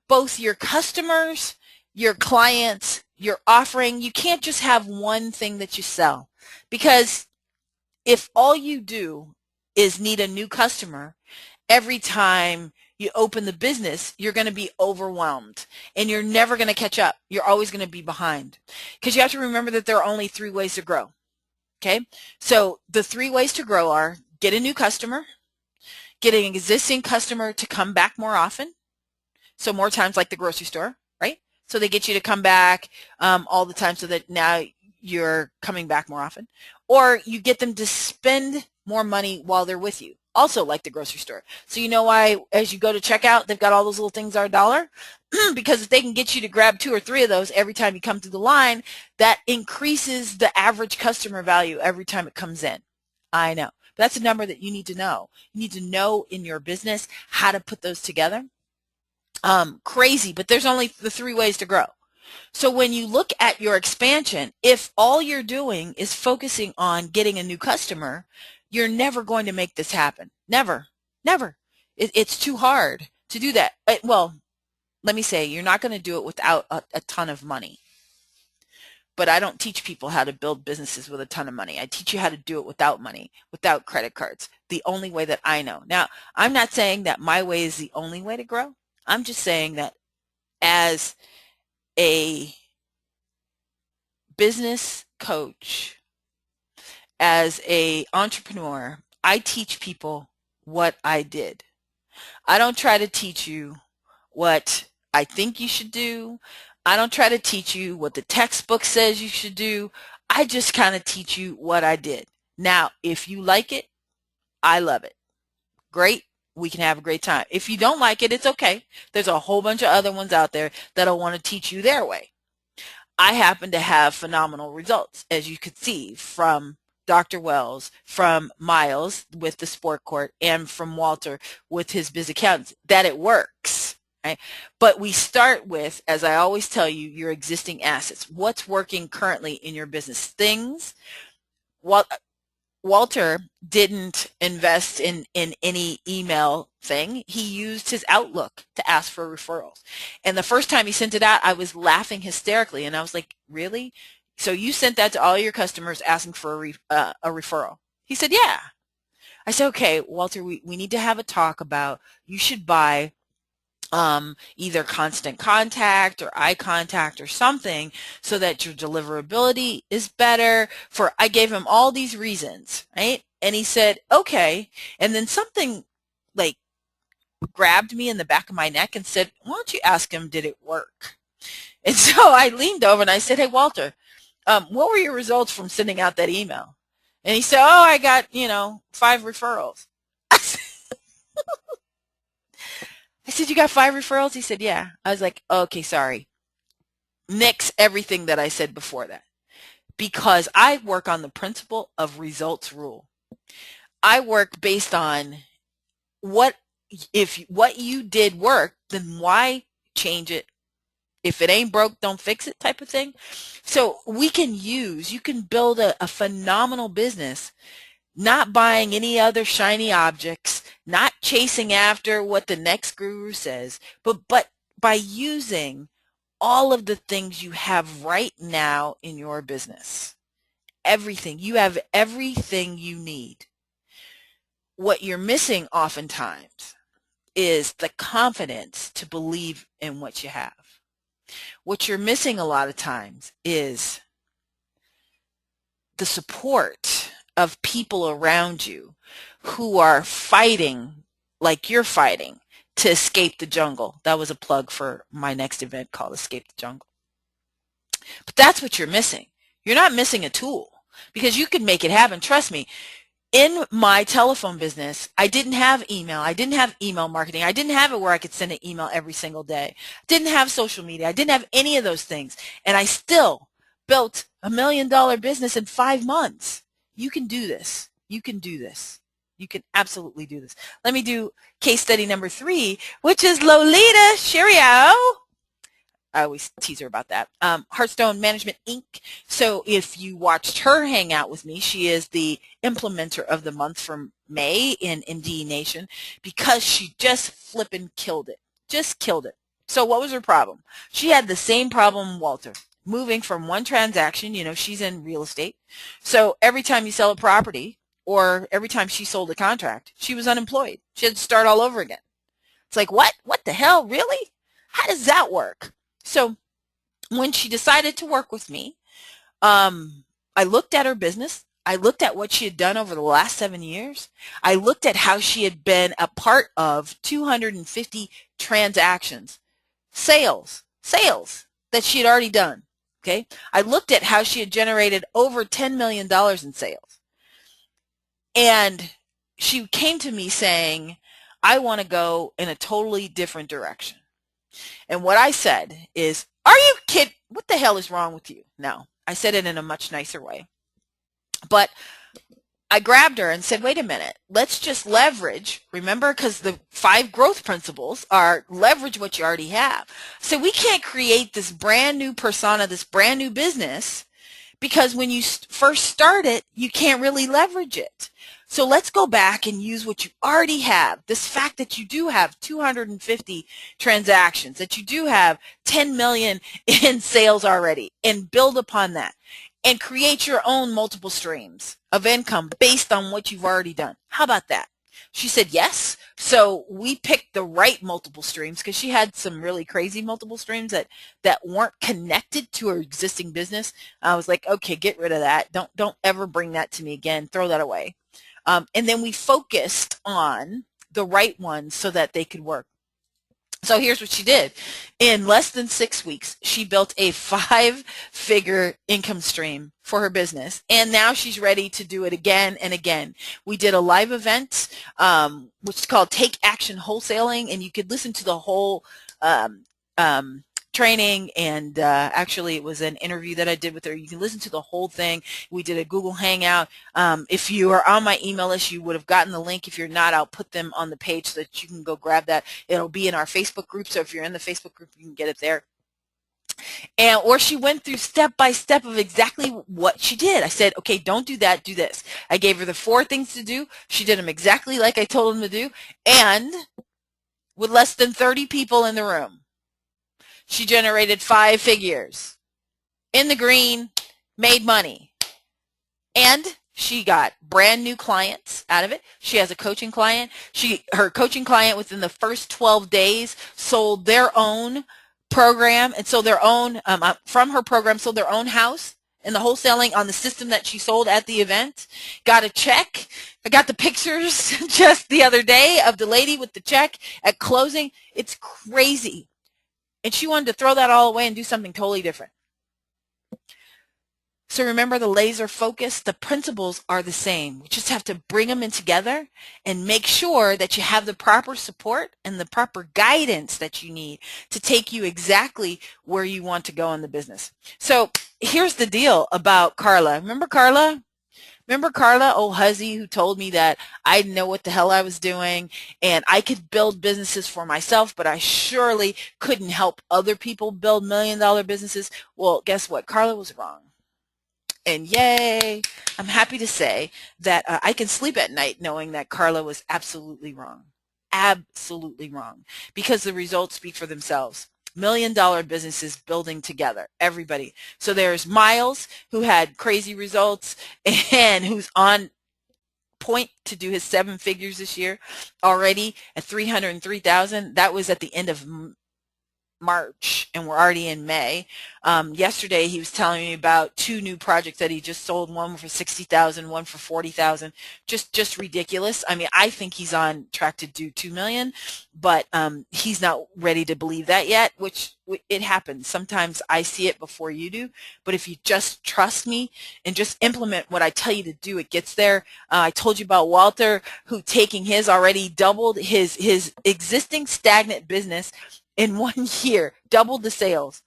both your customers, your clients, your offering. You can't just have one thing that you sell, because if all you do is need a new customer every time you open the business, you're going to be overwhelmed and you're never going to catch up. You're always going to be behind, because you have to remember that there are only 3 ways to grow. Okay, so the 3 ways to grow are: get a new customer, get an existing customer to come back more often, so more times, like the grocery store, right? So they get you to come back all the time so that now you're coming back more often. Or you get them to spend more money while they're with you, also like the grocery store. So you know why as you go to checkout, they've got all those little things are $1? Because if they can get you to grab 2 or 3 of those every time you come through the line, that increases the average customer value every time it comes in. I know. But that's a number that you need to know. You need to know in your business how to put those together. Crazy, but there's only the 3 ways to grow. So when you look at your expansion, if all you're doing is focusing on getting a new customer, you're never going to make this happen. Never, never. It's too hard to do that. Well, let me say, you're not going to do it without a ton of money. But I don't teach people how to build businesses with a ton of money. I teach you how to do it without money, without credit cards, the only way that I know. Now, I'm not saying that my way is the only way to grow. I'm just saying that as a business coach, as a entrepreneur, I teach people what I did. I don't try to teach you what I think you should do. I don't try to teach you what the textbook says you should do. I just kind of teach you what I did. Now, if you like it, I love it. Great. We can have a great time. If you don't like it, it's okay. There's a whole bunch of other ones out there that'll want to teach you their way. I happen to have phenomenal results, as you could see from Dr. Wells, from Miles with the sport court, and from Walter with his biz accountants, that it works. Right? But we start with, as I always tell you, your existing assets. What's working currently in your business? Things. Walter didn't invest in any email thing. He used his Outlook to ask for referrals. And the first time he sent it out, I was laughing hysterically. And I was like, really? So you sent that to all your customers asking for a referral? He said, yeah. I said, okay, Walter, we need to have a talk about, you should buy either constant contact or eye contact or something so that your deliverability is better. I gave him all these reasons, right? And he said, okay. And then something like grabbed me in the back of my neck and said, why don't you ask him, did it work? And so I leaned over and I said, hey, Walter, what were your results from sending out that email? And he said, oh, I got, 5 referrals. I said, you got 5 referrals? He said, yeah. I was like, okay, sorry. Nix everything that I said before that, because I work on the principle of results rule. I work based on if what you did worked, then why change it? If it ain't broke, don't fix it type of thing. So you can build a phenomenal business not buying any other shiny objects, not chasing after what the next guru says, but by using all of the things you have right now in your business. Everything. You have everything you need. What you're missing oftentimes is the confidence to believe in what you have. What you're missing a lot of times is the support of people around you who are fighting like you're fighting to escape the jungle. That was a plug for my next event called Escape the Jungle. But that's what you're missing. You're not missing a tool, because you can make it happen. Trust me. In my telephone business, I didn't have email. I didn't have email marketing. I didn't have it where I could send an email every single day. Didn't have social media. I didn't have any of those things. And I still built $1 million business in 5 months. You can do this. You can do this. You can absolutely do this. Let me do case study number 3, which is Lolita Cherio. I always tease her about that. Hearthstone Management, Inc. So if you watched her hang out with me, she is the implementer of the month for May in Indie Nation, because she just flippin' killed it. Just killed it. So what was her problem? She had the same problem Walter. Moving from one transaction, she's in real estate. So every time you sell a property, or every time she sold a contract, she was unemployed. She had to start all over again. It's like, what? What the hell? Really? How does that work? So when she decided to work with me, I looked at her business. I looked at what she had done over the last 7 years. I looked at how she had been a part of 250 transactions, sales that she had already done. Okay. I looked at how she had generated over $10 million in sales. And she came to me saying, I want to go in a totally different direction. And what I said is, are you kidding? What the hell is wrong with you? No, I said it in a much nicer way. But I grabbed her and said, wait a minute, let's just leverage. Remember, because the 5 growth principles are leverage what you already have. So we can't create this brand new persona, this brand new business, because when you first start it, you can't really leverage it. So let's go back and use what you already have. This fact that you do have 250 transactions, that you do have 10 million in sales already, and build upon that and create your own multiple streams of income based on what you've already done. How about that? She said yes. So we picked the right multiple streams, because she had some really crazy multiple streams that weren't connected to her existing business. I was like, okay, get rid of that. Don't ever bring that to me again. Throw that away. And then we focused on the right ones so that they could work. So here's what she did. In less than 6 weeks, she built a 5-figure income stream for her business. And now she's ready to do it again and again. We did a live event, which is called Take Action Wholesaling. And you could listen to the whole training, and actually it was an interview that I did with her. You can listen to the whole thing. We did a Google Hangout. If you are on my email list, you would have gotten the link. If you're not, I'll put them on the page so that you can go grab that. It'll be in our Facebook group, so if you're in the Facebook group, you can get it there. And or she went through step by step of exactly what she did. I said, okay, don't do that, do this. I gave her the 4 things to do. She did them exactly like I told them to do, and with less than 30 people in the room, she generated 5 figures in the green, made money, and she got brand new clients out of it. She has a coaching client. Her coaching client within the first 12 days sold their own program, and sold their own, from her program, sold their own house in the wholesaling on the system that she sold at the event. Got a check. I got the pictures just the other day of the lady with the check at closing. It's crazy. And she wanted to throw that all away and do something totally different. So remember, the laser focus, the principles are the same. We just have to bring them in together and make sure that you have the proper support and the proper guidance that you need to take you exactly where you want to go in the business. So here's the deal about Carla. Remember Carla? Remember Carla, old hussy, who told me that I didn't know what the hell I was doing and I could build businesses for myself, but I surely couldn't help other people build $1 million businesses? Well, guess what? Carla was wrong. And yay, I'm happy to say that I can sleep at night knowing that Carla was absolutely wrong. Absolutely wrong. Because the results speak for themselves. $1 million businesses building together, everybody. So there's Miles, who had crazy results and who's on point to do his 7 figures this year already at 303,000. That was at the end of March, and we're already in May. Yesterday he was telling me about 2 new projects that he just sold, one for 60,000, one for 40,000. Just ridiculous. I mean, I think he's on track to do 2 million, but he's not ready to believe that yet, which it happens. Sometimes I see it before you do, but if you just trust me and just implement what I tell you to do, it gets there. I told you about Walter, who taking his already doubled his existing stagnant business in 1 year, doubled the sales,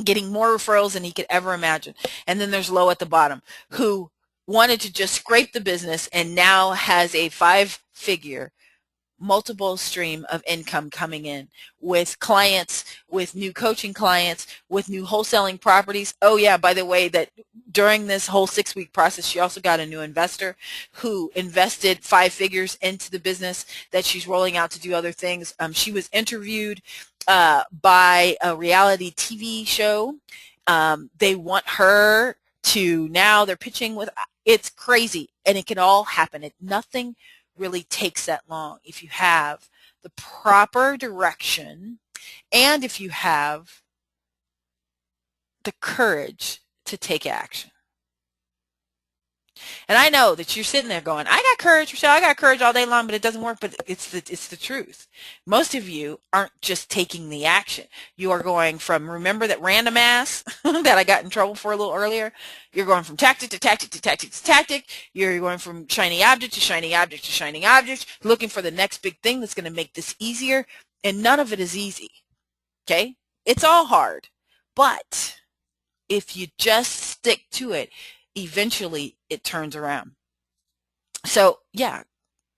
getting more referrals than he could ever imagine. And then there's Lo at the bottom, who wanted to just scrape the business and now has a 5-figure multiple stream of income coming in with clients, with new coaching clients, with new wholesaling properties. Oh yeah, by the way, that during this whole 6-week process, she also got a new investor who invested 5 figures into the business that she's rolling out to do other things. She was interviewed by a reality TV show. They want her to, now they're pitching with, it's crazy, and it can all happen. Nothing really takes that long if you have the proper direction and if you have the courage to take action. And I know that you're sitting there going, I got courage, Rochelle, I got courage all day long, but it doesn't work. But it's the truth. Most of you aren't just taking the action. You are going from, remember that random ass that I got in trouble for a little earlier? You're going from tactic to tactic to tactic to tactic. You're going from shiny object to shiny object to shiny object, looking for the next big thing that's going to make this easier. And none of it is easy. Okay? It's all hard. But if you just stick to it, eventually it turns around. So yeah,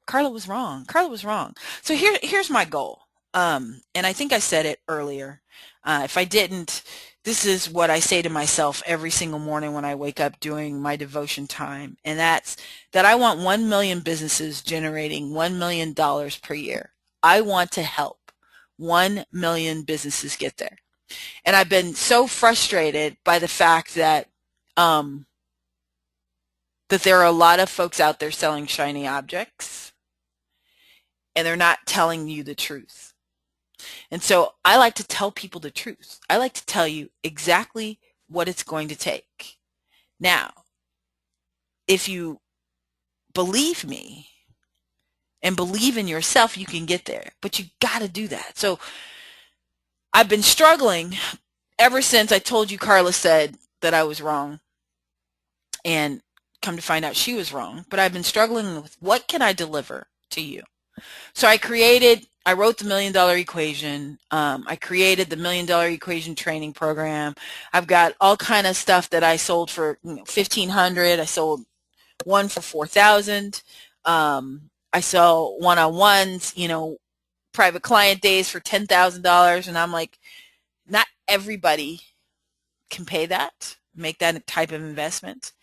Carla was wrong. Carla was wrong. So here's my goal. And I think I said it earlier. If I didn't, this is what I say to myself every single morning when I wake up doing my devotion time. And that's that I want 1 million businesses generating $1 million per year. I want to help 1 million businesses get there. And I've been so frustrated by the fact that that there are a lot of folks out there selling shiny objects, and they're not telling you the truth. And so I like to tell people the truth. I like to tell you exactly what it's going to take. Now, if you believe me and believe in yourself, you can get there, but you got to do that. So I've been struggling ever since I told you Carla said that I was wrong, and come to find out she was wrong. But I've been struggling with, what can I deliver to you? So I wrote the $1 million equation. I created the $1 million equation training program. I've got all kind of stuff that I sold for 1,500. I sold one for 4,000. I sell one-on-ones, private client days for $10,000. And I'm like, not everybody can pay that, make that type of investment.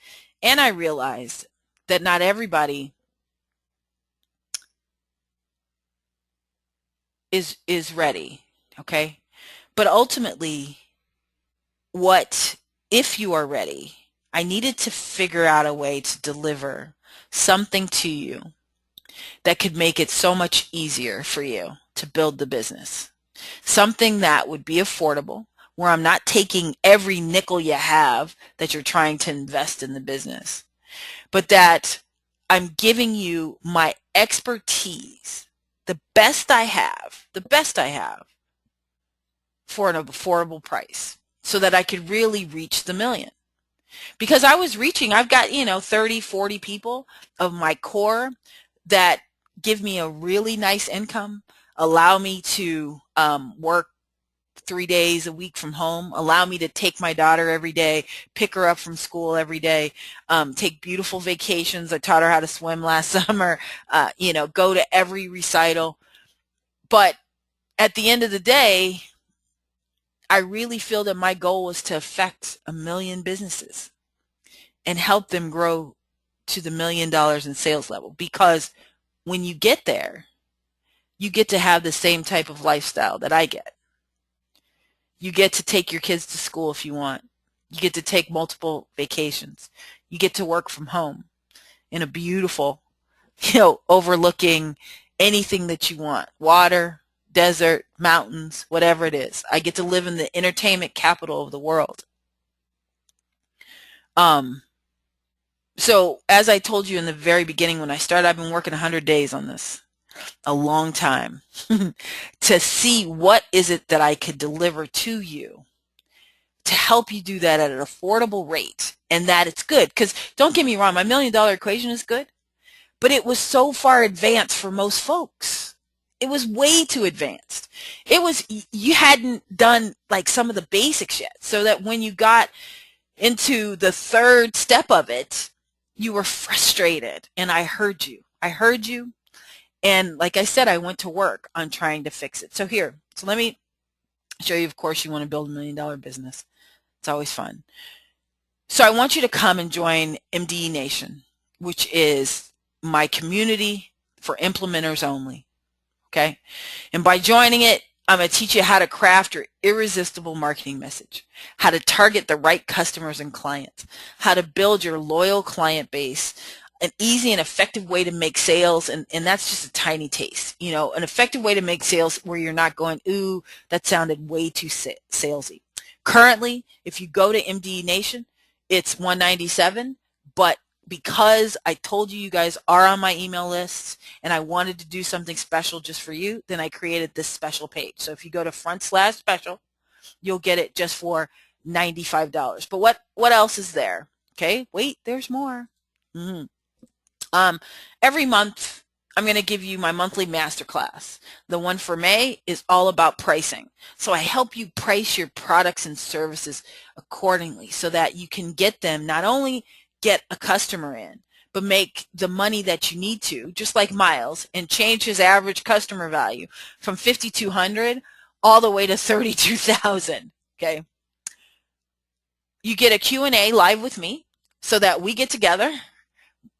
And I realized that not everybody is ready, okay? But ultimately, if you are ready, I needed to figure out a way to deliver something to you that could make it so much easier for you to build the business. Something that would be affordable, where I'm not taking every nickel you have that you're trying to invest in the business, but that I'm giving you my expertise, the best I have for an affordable price, so that I could really reach the million. Because I've got, 30, 40 people of my core that give me a really nice income, allow me to work 3 days a week from home, allow me to take my daughter every day, pick her up from school every day, take beautiful vacations. I taught her how to swim last summer, go to every recital. But at the end of the day, I really feel that my goal was to affect 1 million businesses and help them grow to the $1 million in sales level. Because when you get there, you get to have the same type of lifestyle that I get. You get to take your kids to school if you want. You get to take multiple vacations. You get to work from home in a beautiful, overlooking anything that you want. Water, desert, mountains, whatever it is. I get to live in the entertainment capital of the world. So as I told you in the very beginning when I started, I've been working 100 days on this, a long time, to see what is it that I could deliver to you to help you do that at an affordable rate and that it's good. Because don't get me wrong, my $1 million equation is good, but it was so far advanced for most folks. It was way too advanced. It was, you hadn't done like some of the basics yet, so that when you got into the third step of it, you were frustrated. And I heard you. I heard you. And like I said, I went to work on trying to fix it. So here, so let me show you, of course, you want to build $1 million business. It's always fun. So I want you to come and join MDE Nation, which is my community for implementers only. Okay? And by joining it, I'm going to teach you how to craft your irresistible marketing message, how to target the right customers and clients, how to build your loyal client base, an easy and effective way to make sales, and that's just a tiny taste. You know, an effective way to make sales where you're not going, ooh, that sounded way too salesy. Currently, if you go to MDE Nation, it's $197, but because I told you guys are on my email lists and I wanted to do something special just for you, then I created this special page. So if you go to /special, you'll get it just for $95. But what else is there? Okay, wait, there's more. Every month, I'm going to give you my monthly masterclass. The one for May is all about pricing. So I help you price your products and services accordingly so that you can get them, not only get a customer in, but make the money that you need to, just like Miles, and change his average customer value from $5,200 all the way to $32,000. Okay. You get a Q&A live with me so that we get together.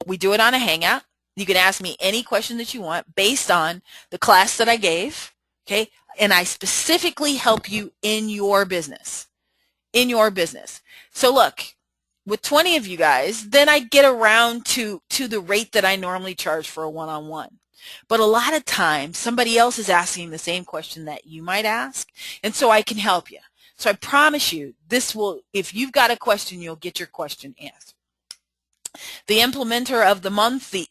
We do it on a Hangout. You can ask me any question that you want based on the class that I gave, okay? And I specifically help you in your business, So look, with 20 of you guys, then I get around to the rate that I normally charge for a one-on-one. But a lot of times, somebody else is asking the same question that you might ask, and so I can help you. So I promise you, this will, if you've got a question, you'll get your question answered. The implementer of the month, the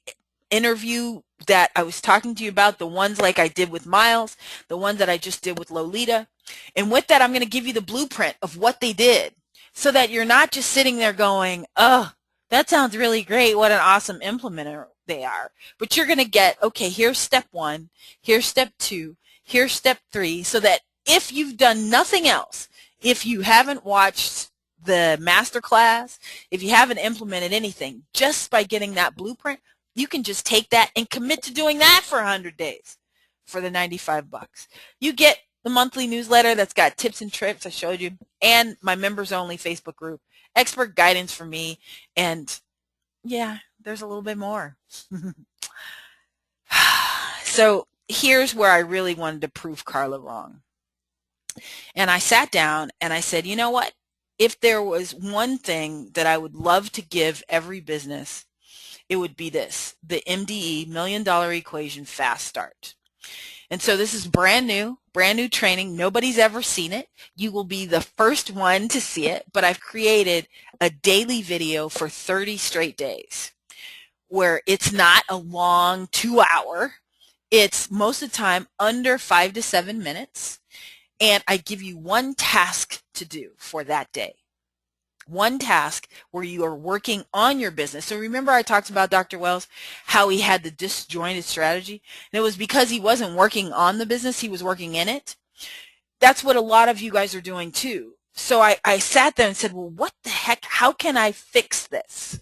interview that I was talking to you about, the ones like I did with Miles, the one that I just did with Lolita. And with that, I'm going to give you the blueprint of what they did so that you're not just sitting there going, oh, that sounds really great. What an awesome implementer they are. But you're going to get, okay, here's step 1, here's step 2, here's step 3, so that if you've done nothing else, if you haven't watched the masterclass, if you haven't implemented anything, just by getting that blueprint, you can just take that and commit to doing that for 100 days for the $95. You get the monthly newsletter that's got tips and tricks I showed you, and my members only Facebook group, expert guidance from me, and yeah, there's a little bit more. So here's where I really wanted to prove Carla wrong. And I sat down and I said, you know what? If there was one thing that I would love to give every business, it would be this, the MDE $1 Million Equation Fast Start. And so this is brand new training. Nobody's ever seen it. You will be the first one to see it, but I've created a daily video for 30 straight days where it's not a long 2-hour. It's most of the time under 5 to 7 minutes. And I give you one task to do for that day. One task where you are working on your business. So remember I talked about Dr. Wells, how he had the disjointed strategy? And it was because he wasn't working on the business, he was working in it. That's what a lot of you guys are doing too. So I sat there and said, well, what the heck? How can I fix this?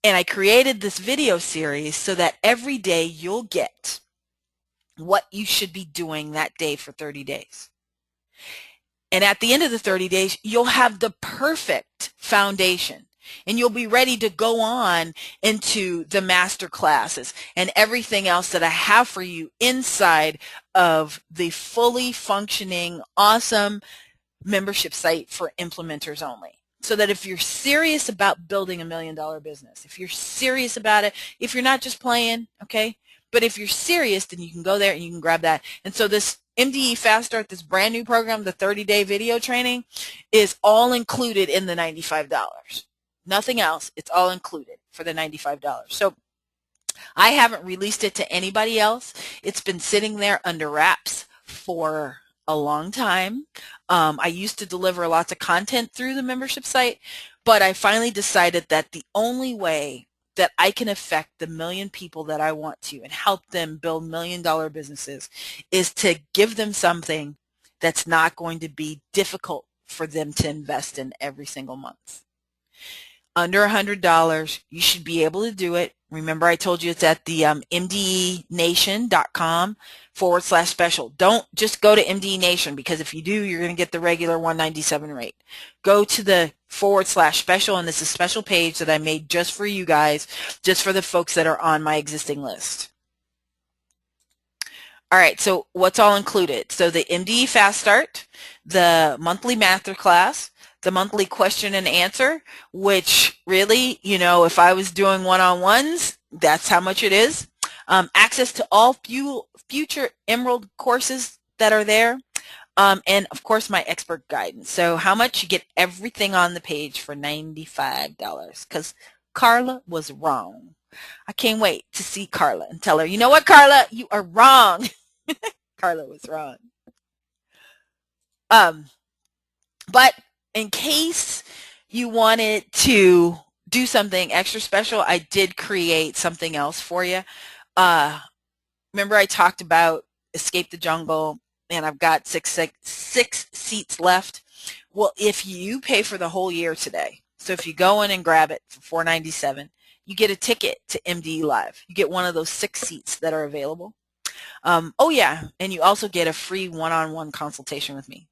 And I created this video series so that every day you'll get what you should be doing that day for 30 days. And at the end of the 30 days, you'll have the perfect foundation and you'll be ready to go on into the master classes and everything else that I have for you inside of the fully functioning, awesome membership site for implementers only. So that if you're serious about building $1 million business, if you're serious about it, if you're not just playing, okay, But if you're serious, then you can go there and you can grab that. And so this MDE Fast Start, this brand new program, the 30-day video training, is all included in the $95. Nothing else. It's all included for the $95. So I haven't released it to anybody else. It's been sitting there under wraps for a long time. I used to deliver lots of content through the membership site, but I finally decided that the only way that I can affect the million people that I want to and help them build $1,000,000 businesses is to give them something that's not going to be difficult for them to invest in every single month. Under $100, you should be able to do it. Remember, I told you it's at the mdenation.com/special. Don't just go to MDE Nation, because if you do, you're going to get the regular $197 rate. Go to the /special, and this is a special page that I made just for you guys, just for the folks that are on my existing list. All right, so what's all included? So the MDE Fast Start, the monthly masterclass, the monthly question and answer, which really, you know, if I was doing one-on-ones, that's how much it is. Access to all future Emerald courses that are there. And of course, my expert guidance. So how much? You get everything on the page for $95, because Carla was wrong. I can't wait to see Carla and tell her, you know what, Carla, you are wrong. Carla was wrong. But in case you wanted to do something extra special, I did create something else for you. Remember I talked about Escape the Jungle, and I've got six seats left. Well, if you pay for the whole year today, so if you go in and grab it for $497, you get a ticket to MDE Live. You get one of those 6 seats that are available. Oh yeah, and you also get a free one-on-one consultation with me.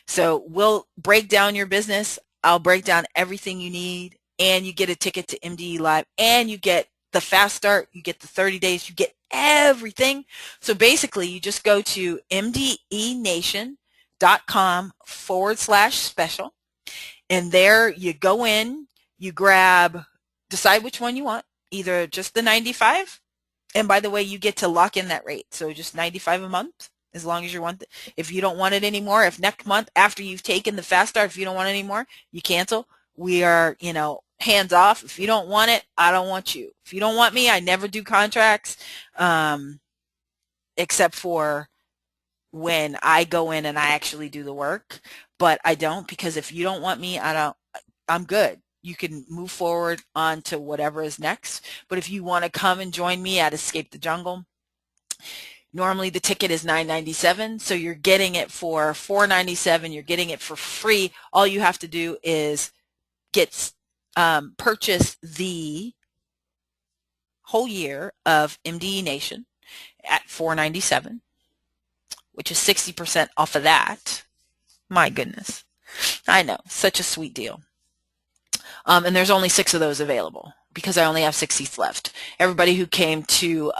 So we'll break down your business. I'll break down everything you need, and you get a ticket to MDE Live, and you get the Fast Start, you get the 30 days, you get everything. So basically, you just go to mdenation.com/special, and there you go in, you decide which one you want, either just the 95, and by the way, you get to lock in that rate, so just 95 a month. As long as you want it. If you don't want it anymore, if next month after you've taken the Fast Start, if you don't want it anymore, you cancel. We are, you know, hands off. If you don't want it, I don't want you. If you don't want me, I never do contracts, except for when I go in and I actually do the work. But I don't, because if you don't want me, I'm good. You can move forward on to whatever is next. But if you want to come and join me at Escape the Jungle, normally the ticket is $997, so you're getting it for $497. You're getting it for free. All you have to do is purchase the whole year of MDE Nation at $497, which is 60% off of that. My goodness. I know, such a sweet deal. And there's only 6 of those available because I only have 6 seats left. Everybody who came to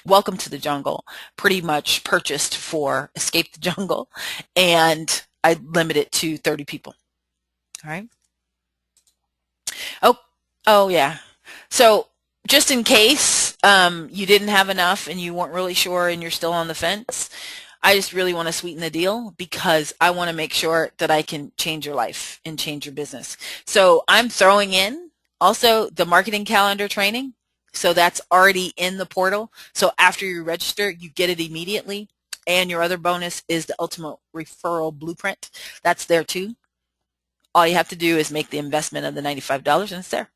Welcome to the Jungle pretty much purchased for Escape the Jungle, and I limit it to 30 people. All right. Oh yeah. So just in case you didn't have enough and you weren't really sure and you're still on the fence, I just really want to sweeten the deal because I want to make sure that I can change your life and change your business. So I'm throwing in also the marketing calendar training. So that's already in the portal. So after you register, you get it immediately. And your other bonus is the ultimate referral blueprint. That's there too. All you have to do is make the investment of the $95 and it's there.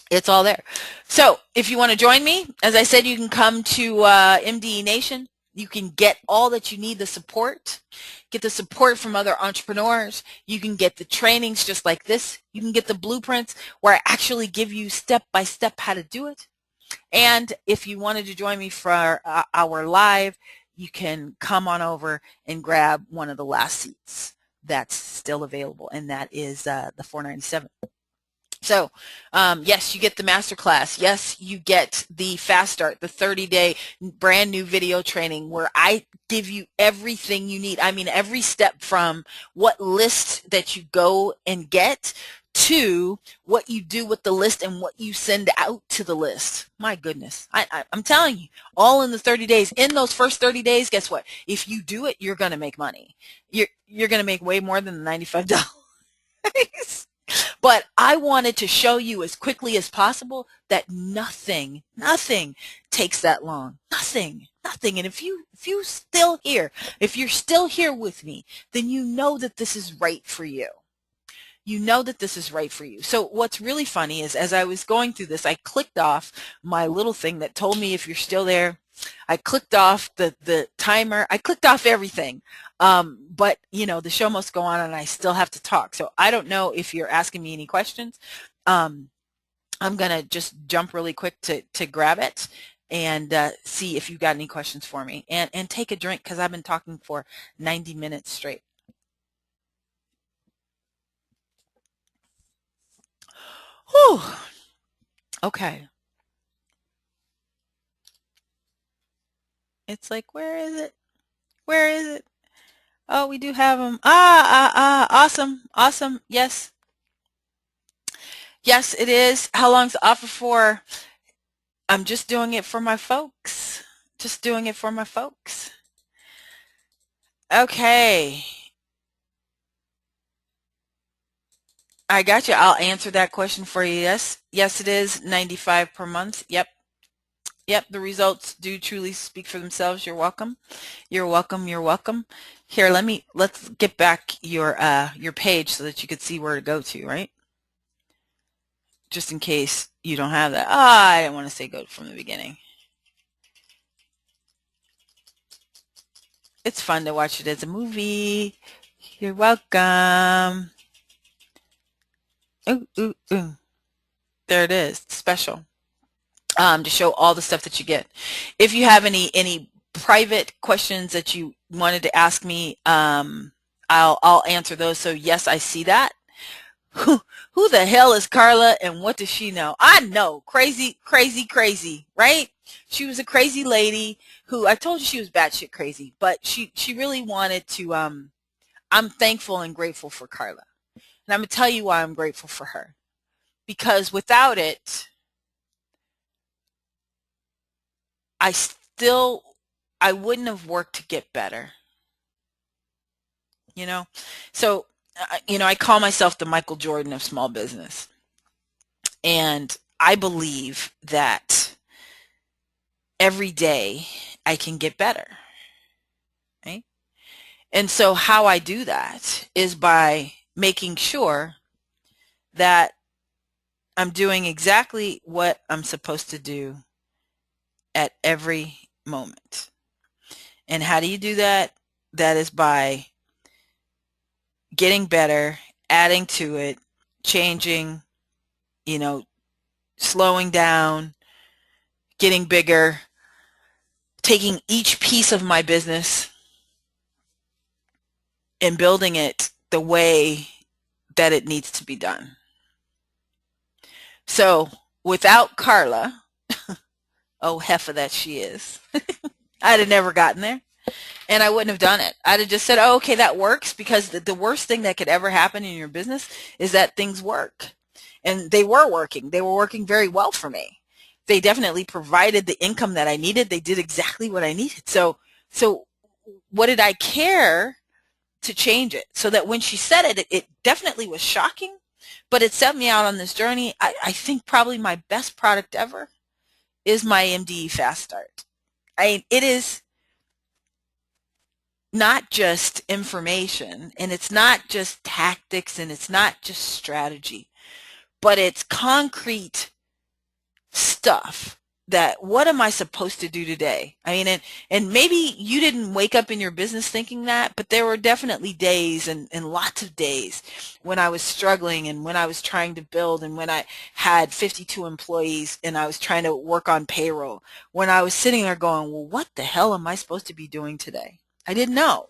It's all there. So if you want to join me, as I said, you can come to MDE Nation. You can get all that you need, the support, get the support from other entrepreneurs. You can get the trainings just like this. You can get the blueprints where I actually give you step-by-step how to do it. And if you wanted to join me for our live, you can come on over and grab one of the last seats that's still available, and that is the $497. So, yes, you get the masterclass. Yes, you get the Fast Start, the 30-day brand new video training where I give you everything you need. I mean, every step from what list that you go and get to what you do with the list and what you send out to the list. My goodness. I'm telling you, all in the 30 days. In those first 30 days, guess what? If you do it, you're going to make money. You're going to make way more than the $95. But I wanted to show you as quickly as possible that nothing takes that long. Nothing. And if you're still here with me, then you know that this is right for you. You know that this is right for you. So what's really funny is as I was going through this, I clicked off my little thing that told me if you're still there. I clicked off the timer. I clicked off everything. But the show must go on and I still have to talk. So I don't know if you're asking me any questions. I'm going to just jump really quick to grab it and see if you've got any questions for me, and take a drink because I've been talking for 90 minutes straight. Whew. Okay. It's like, where is it? Where is it? Oh, we do have them. Awesome. Yes, it is. How long's the offer for? I'm just doing it for my folks. Okay. I got you. I'll answer that question for you. Yes, it is $95 per month. Yep. The results do truly speak for themselves. You're welcome. Here, let's get back your page so that you could see where to go to, right? Just in case you don't have that. I didn't want to say go from the beginning. It's fun to watch it as a movie. You're welcome. Ooh. There it is. Special. To show all the stuff that you get. If you have any private questions that you wanted to ask me, I'll answer those. So yes, I see that. Who the hell is Carla and what does she know? I know. Crazy, right? She was a crazy lady who, I told you she was batshit crazy, but she really wanted to, I'm thankful and grateful for Carla. And I'm going to tell you why I'm grateful for her. Because without it, I wouldn't have worked to get better. So, I call myself the Michael Jordan of small business. And I believe that every day I can get better. Right? And so how I do that is by making sure that I'm doing exactly what I'm supposed to do at every moment. And how do you do that? That is by getting better, adding to it, changing, slowing down, getting bigger, taking each piece of my business and building it the way that it needs to be done. So without Carla, oh heifer that she is, I'd have never gotten there. And I wouldn't have done it. I'd have just said, oh, okay, that works, because the worst thing that could ever happen in your business is that things work. And they were working. They were working very well for me. They definitely provided the income that I needed. They did exactly what I needed. So what did I care to change it? So that when she said it definitely was shocking, but it set me out on this journey. I think probably my best product ever is my MDE Fast Start. It is not just information, and it's not just tactics, and it's not just strategy, but it's concrete stuff that what am I supposed to do today? And maybe you didn't wake up in your business thinking that, but there were definitely days and lots of days when I was struggling and when I was trying to build and when I had 52 employees and I was trying to work on payroll, when I was sitting there going, well, what the hell am I supposed to be doing today? I didn't know.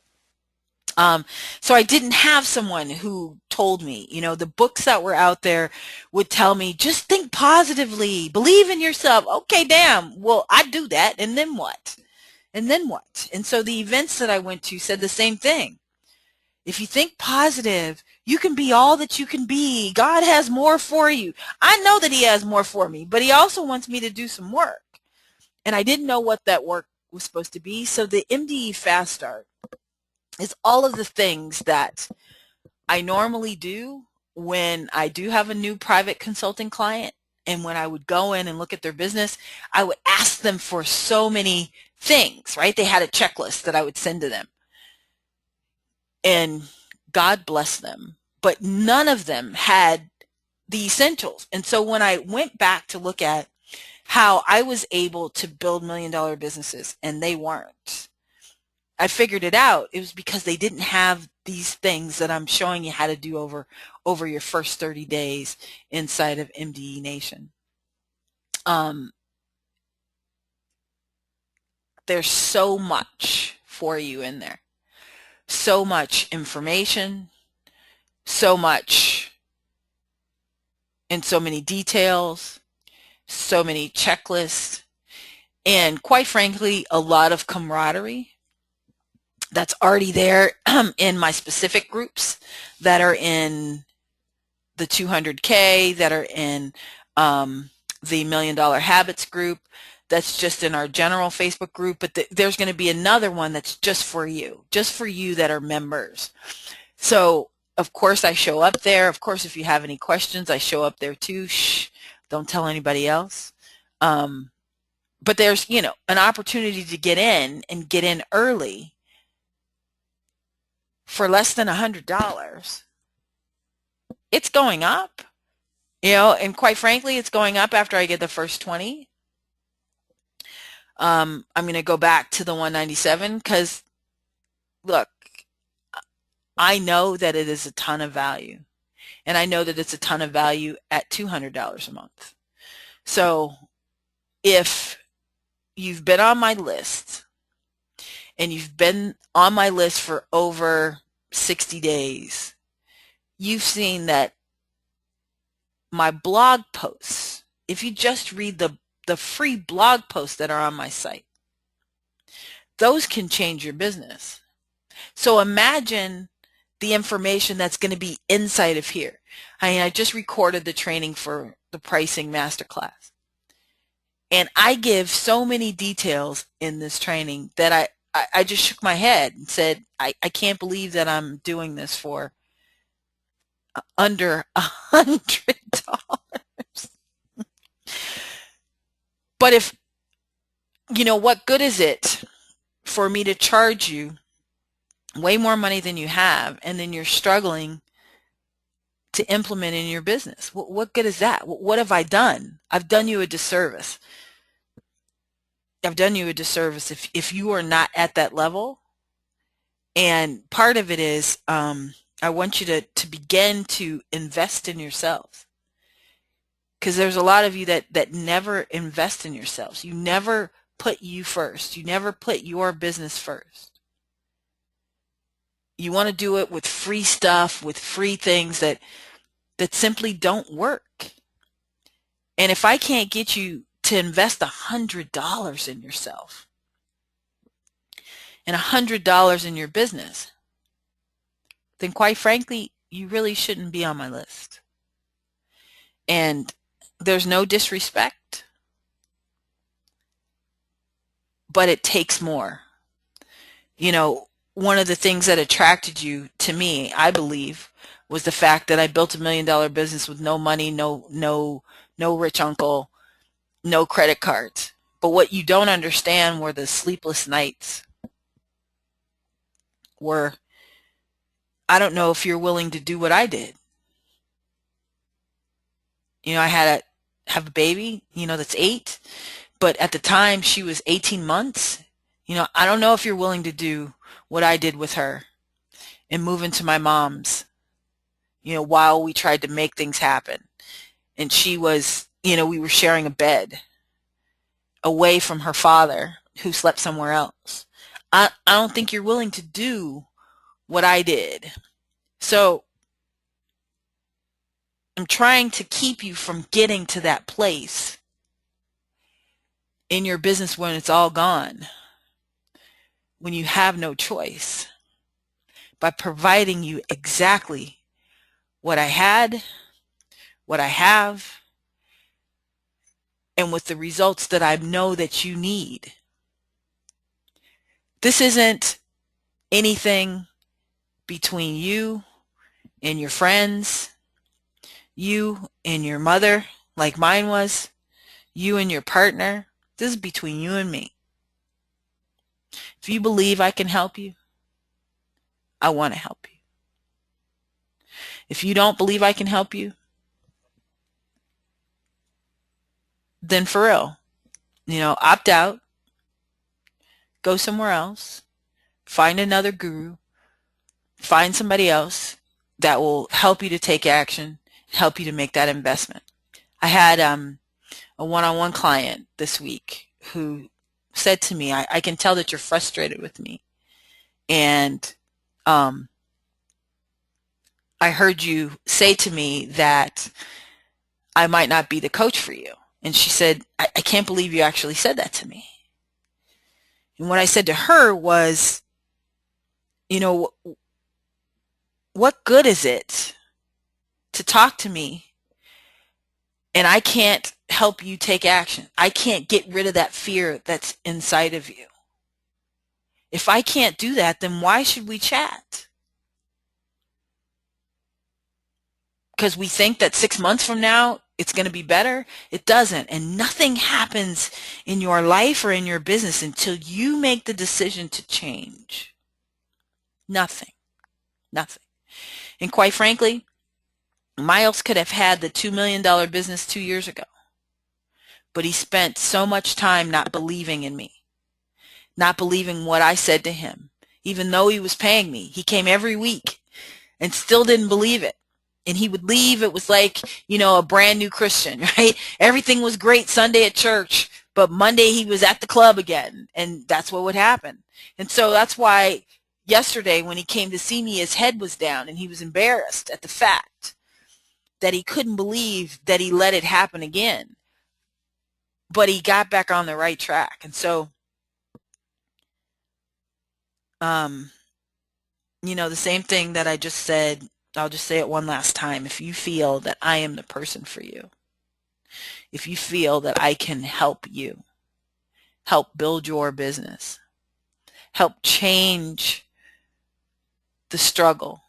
So I didn't have someone who told me, the books that were out there would tell me, just think positively, believe in yourself. Okay, damn. Well, I do that. And then what? And so the events that I went to said the same thing. If you think positive, You can be all that you can be. God has more for you. I know that he has more for me, but he also wants me to do some work. And I didn't know what that work was supposed to be. So the MDE Fast Start is all of the things that I normally do when I do have a new private consulting client. And when I would go in and look at their business, I would ask them for so many things, right? They had a checklist that I would send to them. And God bless them, but none of them had the essentials. And so when I went back to look at how I was able to build $1 million businesses and they weren't, I figured it out. It was because they didn't have these things that I'm showing you how to do over your first 30 days inside of MDE Nation. There's so much for you in there. So much information, so much and so many details, so many checklists, and quite frankly, a lot of camaraderie that's already there in my specific groups that are in the 200K, that are in the $1 Million Habits group, that's just in our general Facebook group, but there's going to be another one that's just for you that are members. So of course I show up there. Of course, if you have any questions, I show up there too. Shh, don't tell anybody else. But there's, an opportunity to get in and get in early for less than $100. It's going up, and quite frankly, it's going up after I get the first 20. I'm going to go back to the 197 because, look, I know that it is a ton of value, and I know that it's a ton of value at $200 a month. So if you've been on my list and you've been on my list for over 60 days, you've seen that my blog posts, if you just read the free blog posts that are on my site, those can change your business. So imagine the information that's going to be inside of here. I just recorded the training for the pricing masterclass. And I give so many details in this training that I just shook my head and said, I can't believe that I'm doing this for under $100. But what good is it for me to charge you way more money than you have, and then you're struggling to implement in your business? What good is that? What have I done? I've done you a disservice. I've done you a disservice if you are not at that level. And part of it is I want you to begin to invest in yourselves, because there's a lot of you that never invest in yourselves. You never put you first. You never put your business first. You want to do it with free stuff, with free things that simply don't work. And if I can't get you to invest $100 in yourself and $100 in your business, then quite frankly, you really shouldn't be on my list. And there's no disrespect, but it takes more. One of the things that attracted you to me, I believe, was the fact that I built $1 million business with no money, no rich uncle, no credit cards. But what you don't understand were the sleepless nights. I don't know if you're willing to do what I did. I had to have a baby, that's 8, but at the time she was 18 months. I don't know if you're willing to do what I did with her and move into my mom's, while we tried to make things happen. And she was, we were sharing a bed away from her father, who slept somewhere else. I don't think you're willing to do what I did. So I'm trying to keep you from getting to that place in your business when it's all gone, when you have no choice, by providing you exactly what I had, what I have, and with the results that I know that you need. This isn't anything between you and your friends, you and your mother, like mine was, you and your partner. This is between you and me. If you believe I can help you, I want to help you. If you don't believe I can help you, then for real, opt out, go somewhere else, find another guru, find somebody else that will help you to take action, help you to make that investment. I had a one-on-one client this week who said to me, I can tell that you're frustrated with me. And I heard you say to me that I might not be the coach for you. And she said, I can't believe you actually said that to me. And what I said to her was, what good is it to talk to me and I can't help you take action? I can't get rid of that fear that's inside of you. If I can't do that, then why should we chat? Because we think that 6 months from now it's going to be better. It doesn't. And nothing happens in your life or in your business until you make the decision to change. Nothing. Nothing. And quite frankly, Miles could have had the $2 million business 2 years ago. But he spent so much time not believing in me, not believing what I said to him. Even though he was paying me, he came every week and still didn't believe it. And he would leave. It was like, a brand new Christian, right? Everything was great Sunday at church, but Monday he was at the club again. And that's what would happen. And so that's why yesterday when he came to see me, his head was down and he was embarrassed at the fact that he couldn't believe that he let it happen again. But he got back on the right track. And so, the same thing that I just said, I'll just say it one last time. If you feel that I am the person for you, if you feel that I can help you, help build your business, help change the struggle,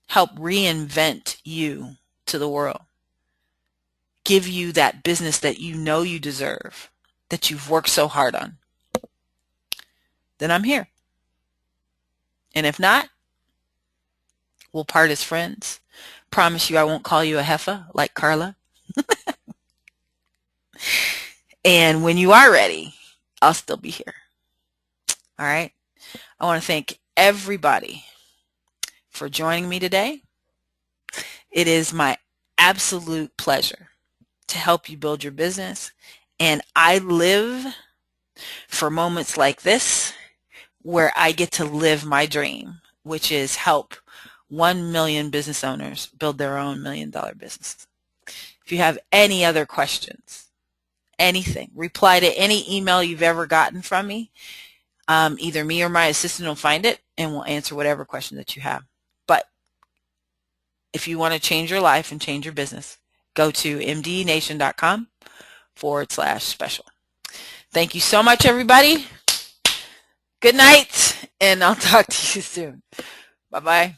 help reinvent you to the world, give you that business that you know you deserve, that you've worked so hard on, then I'm here. And if not, we'll part as friends. Promise you I won't call you a heifer like Carla. And when you are ready, I'll still be here. All right? I want to thank everybody for joining me today. It is my absolute pleasure to help you build your business. And I live for moments like this where I get to live my dream, which is help 1 million business owners build their own $1 million businesses. If you have any other questions, anything, reply to any email you've ever gotten from me. Either me or my assistant will find it and we'll answer whatever question that you have. But if you want to change your life and change your business, go to mdnation.com/special. Thank you so much, everybody. Good night, and I'll talk to you soon. Bye-bye.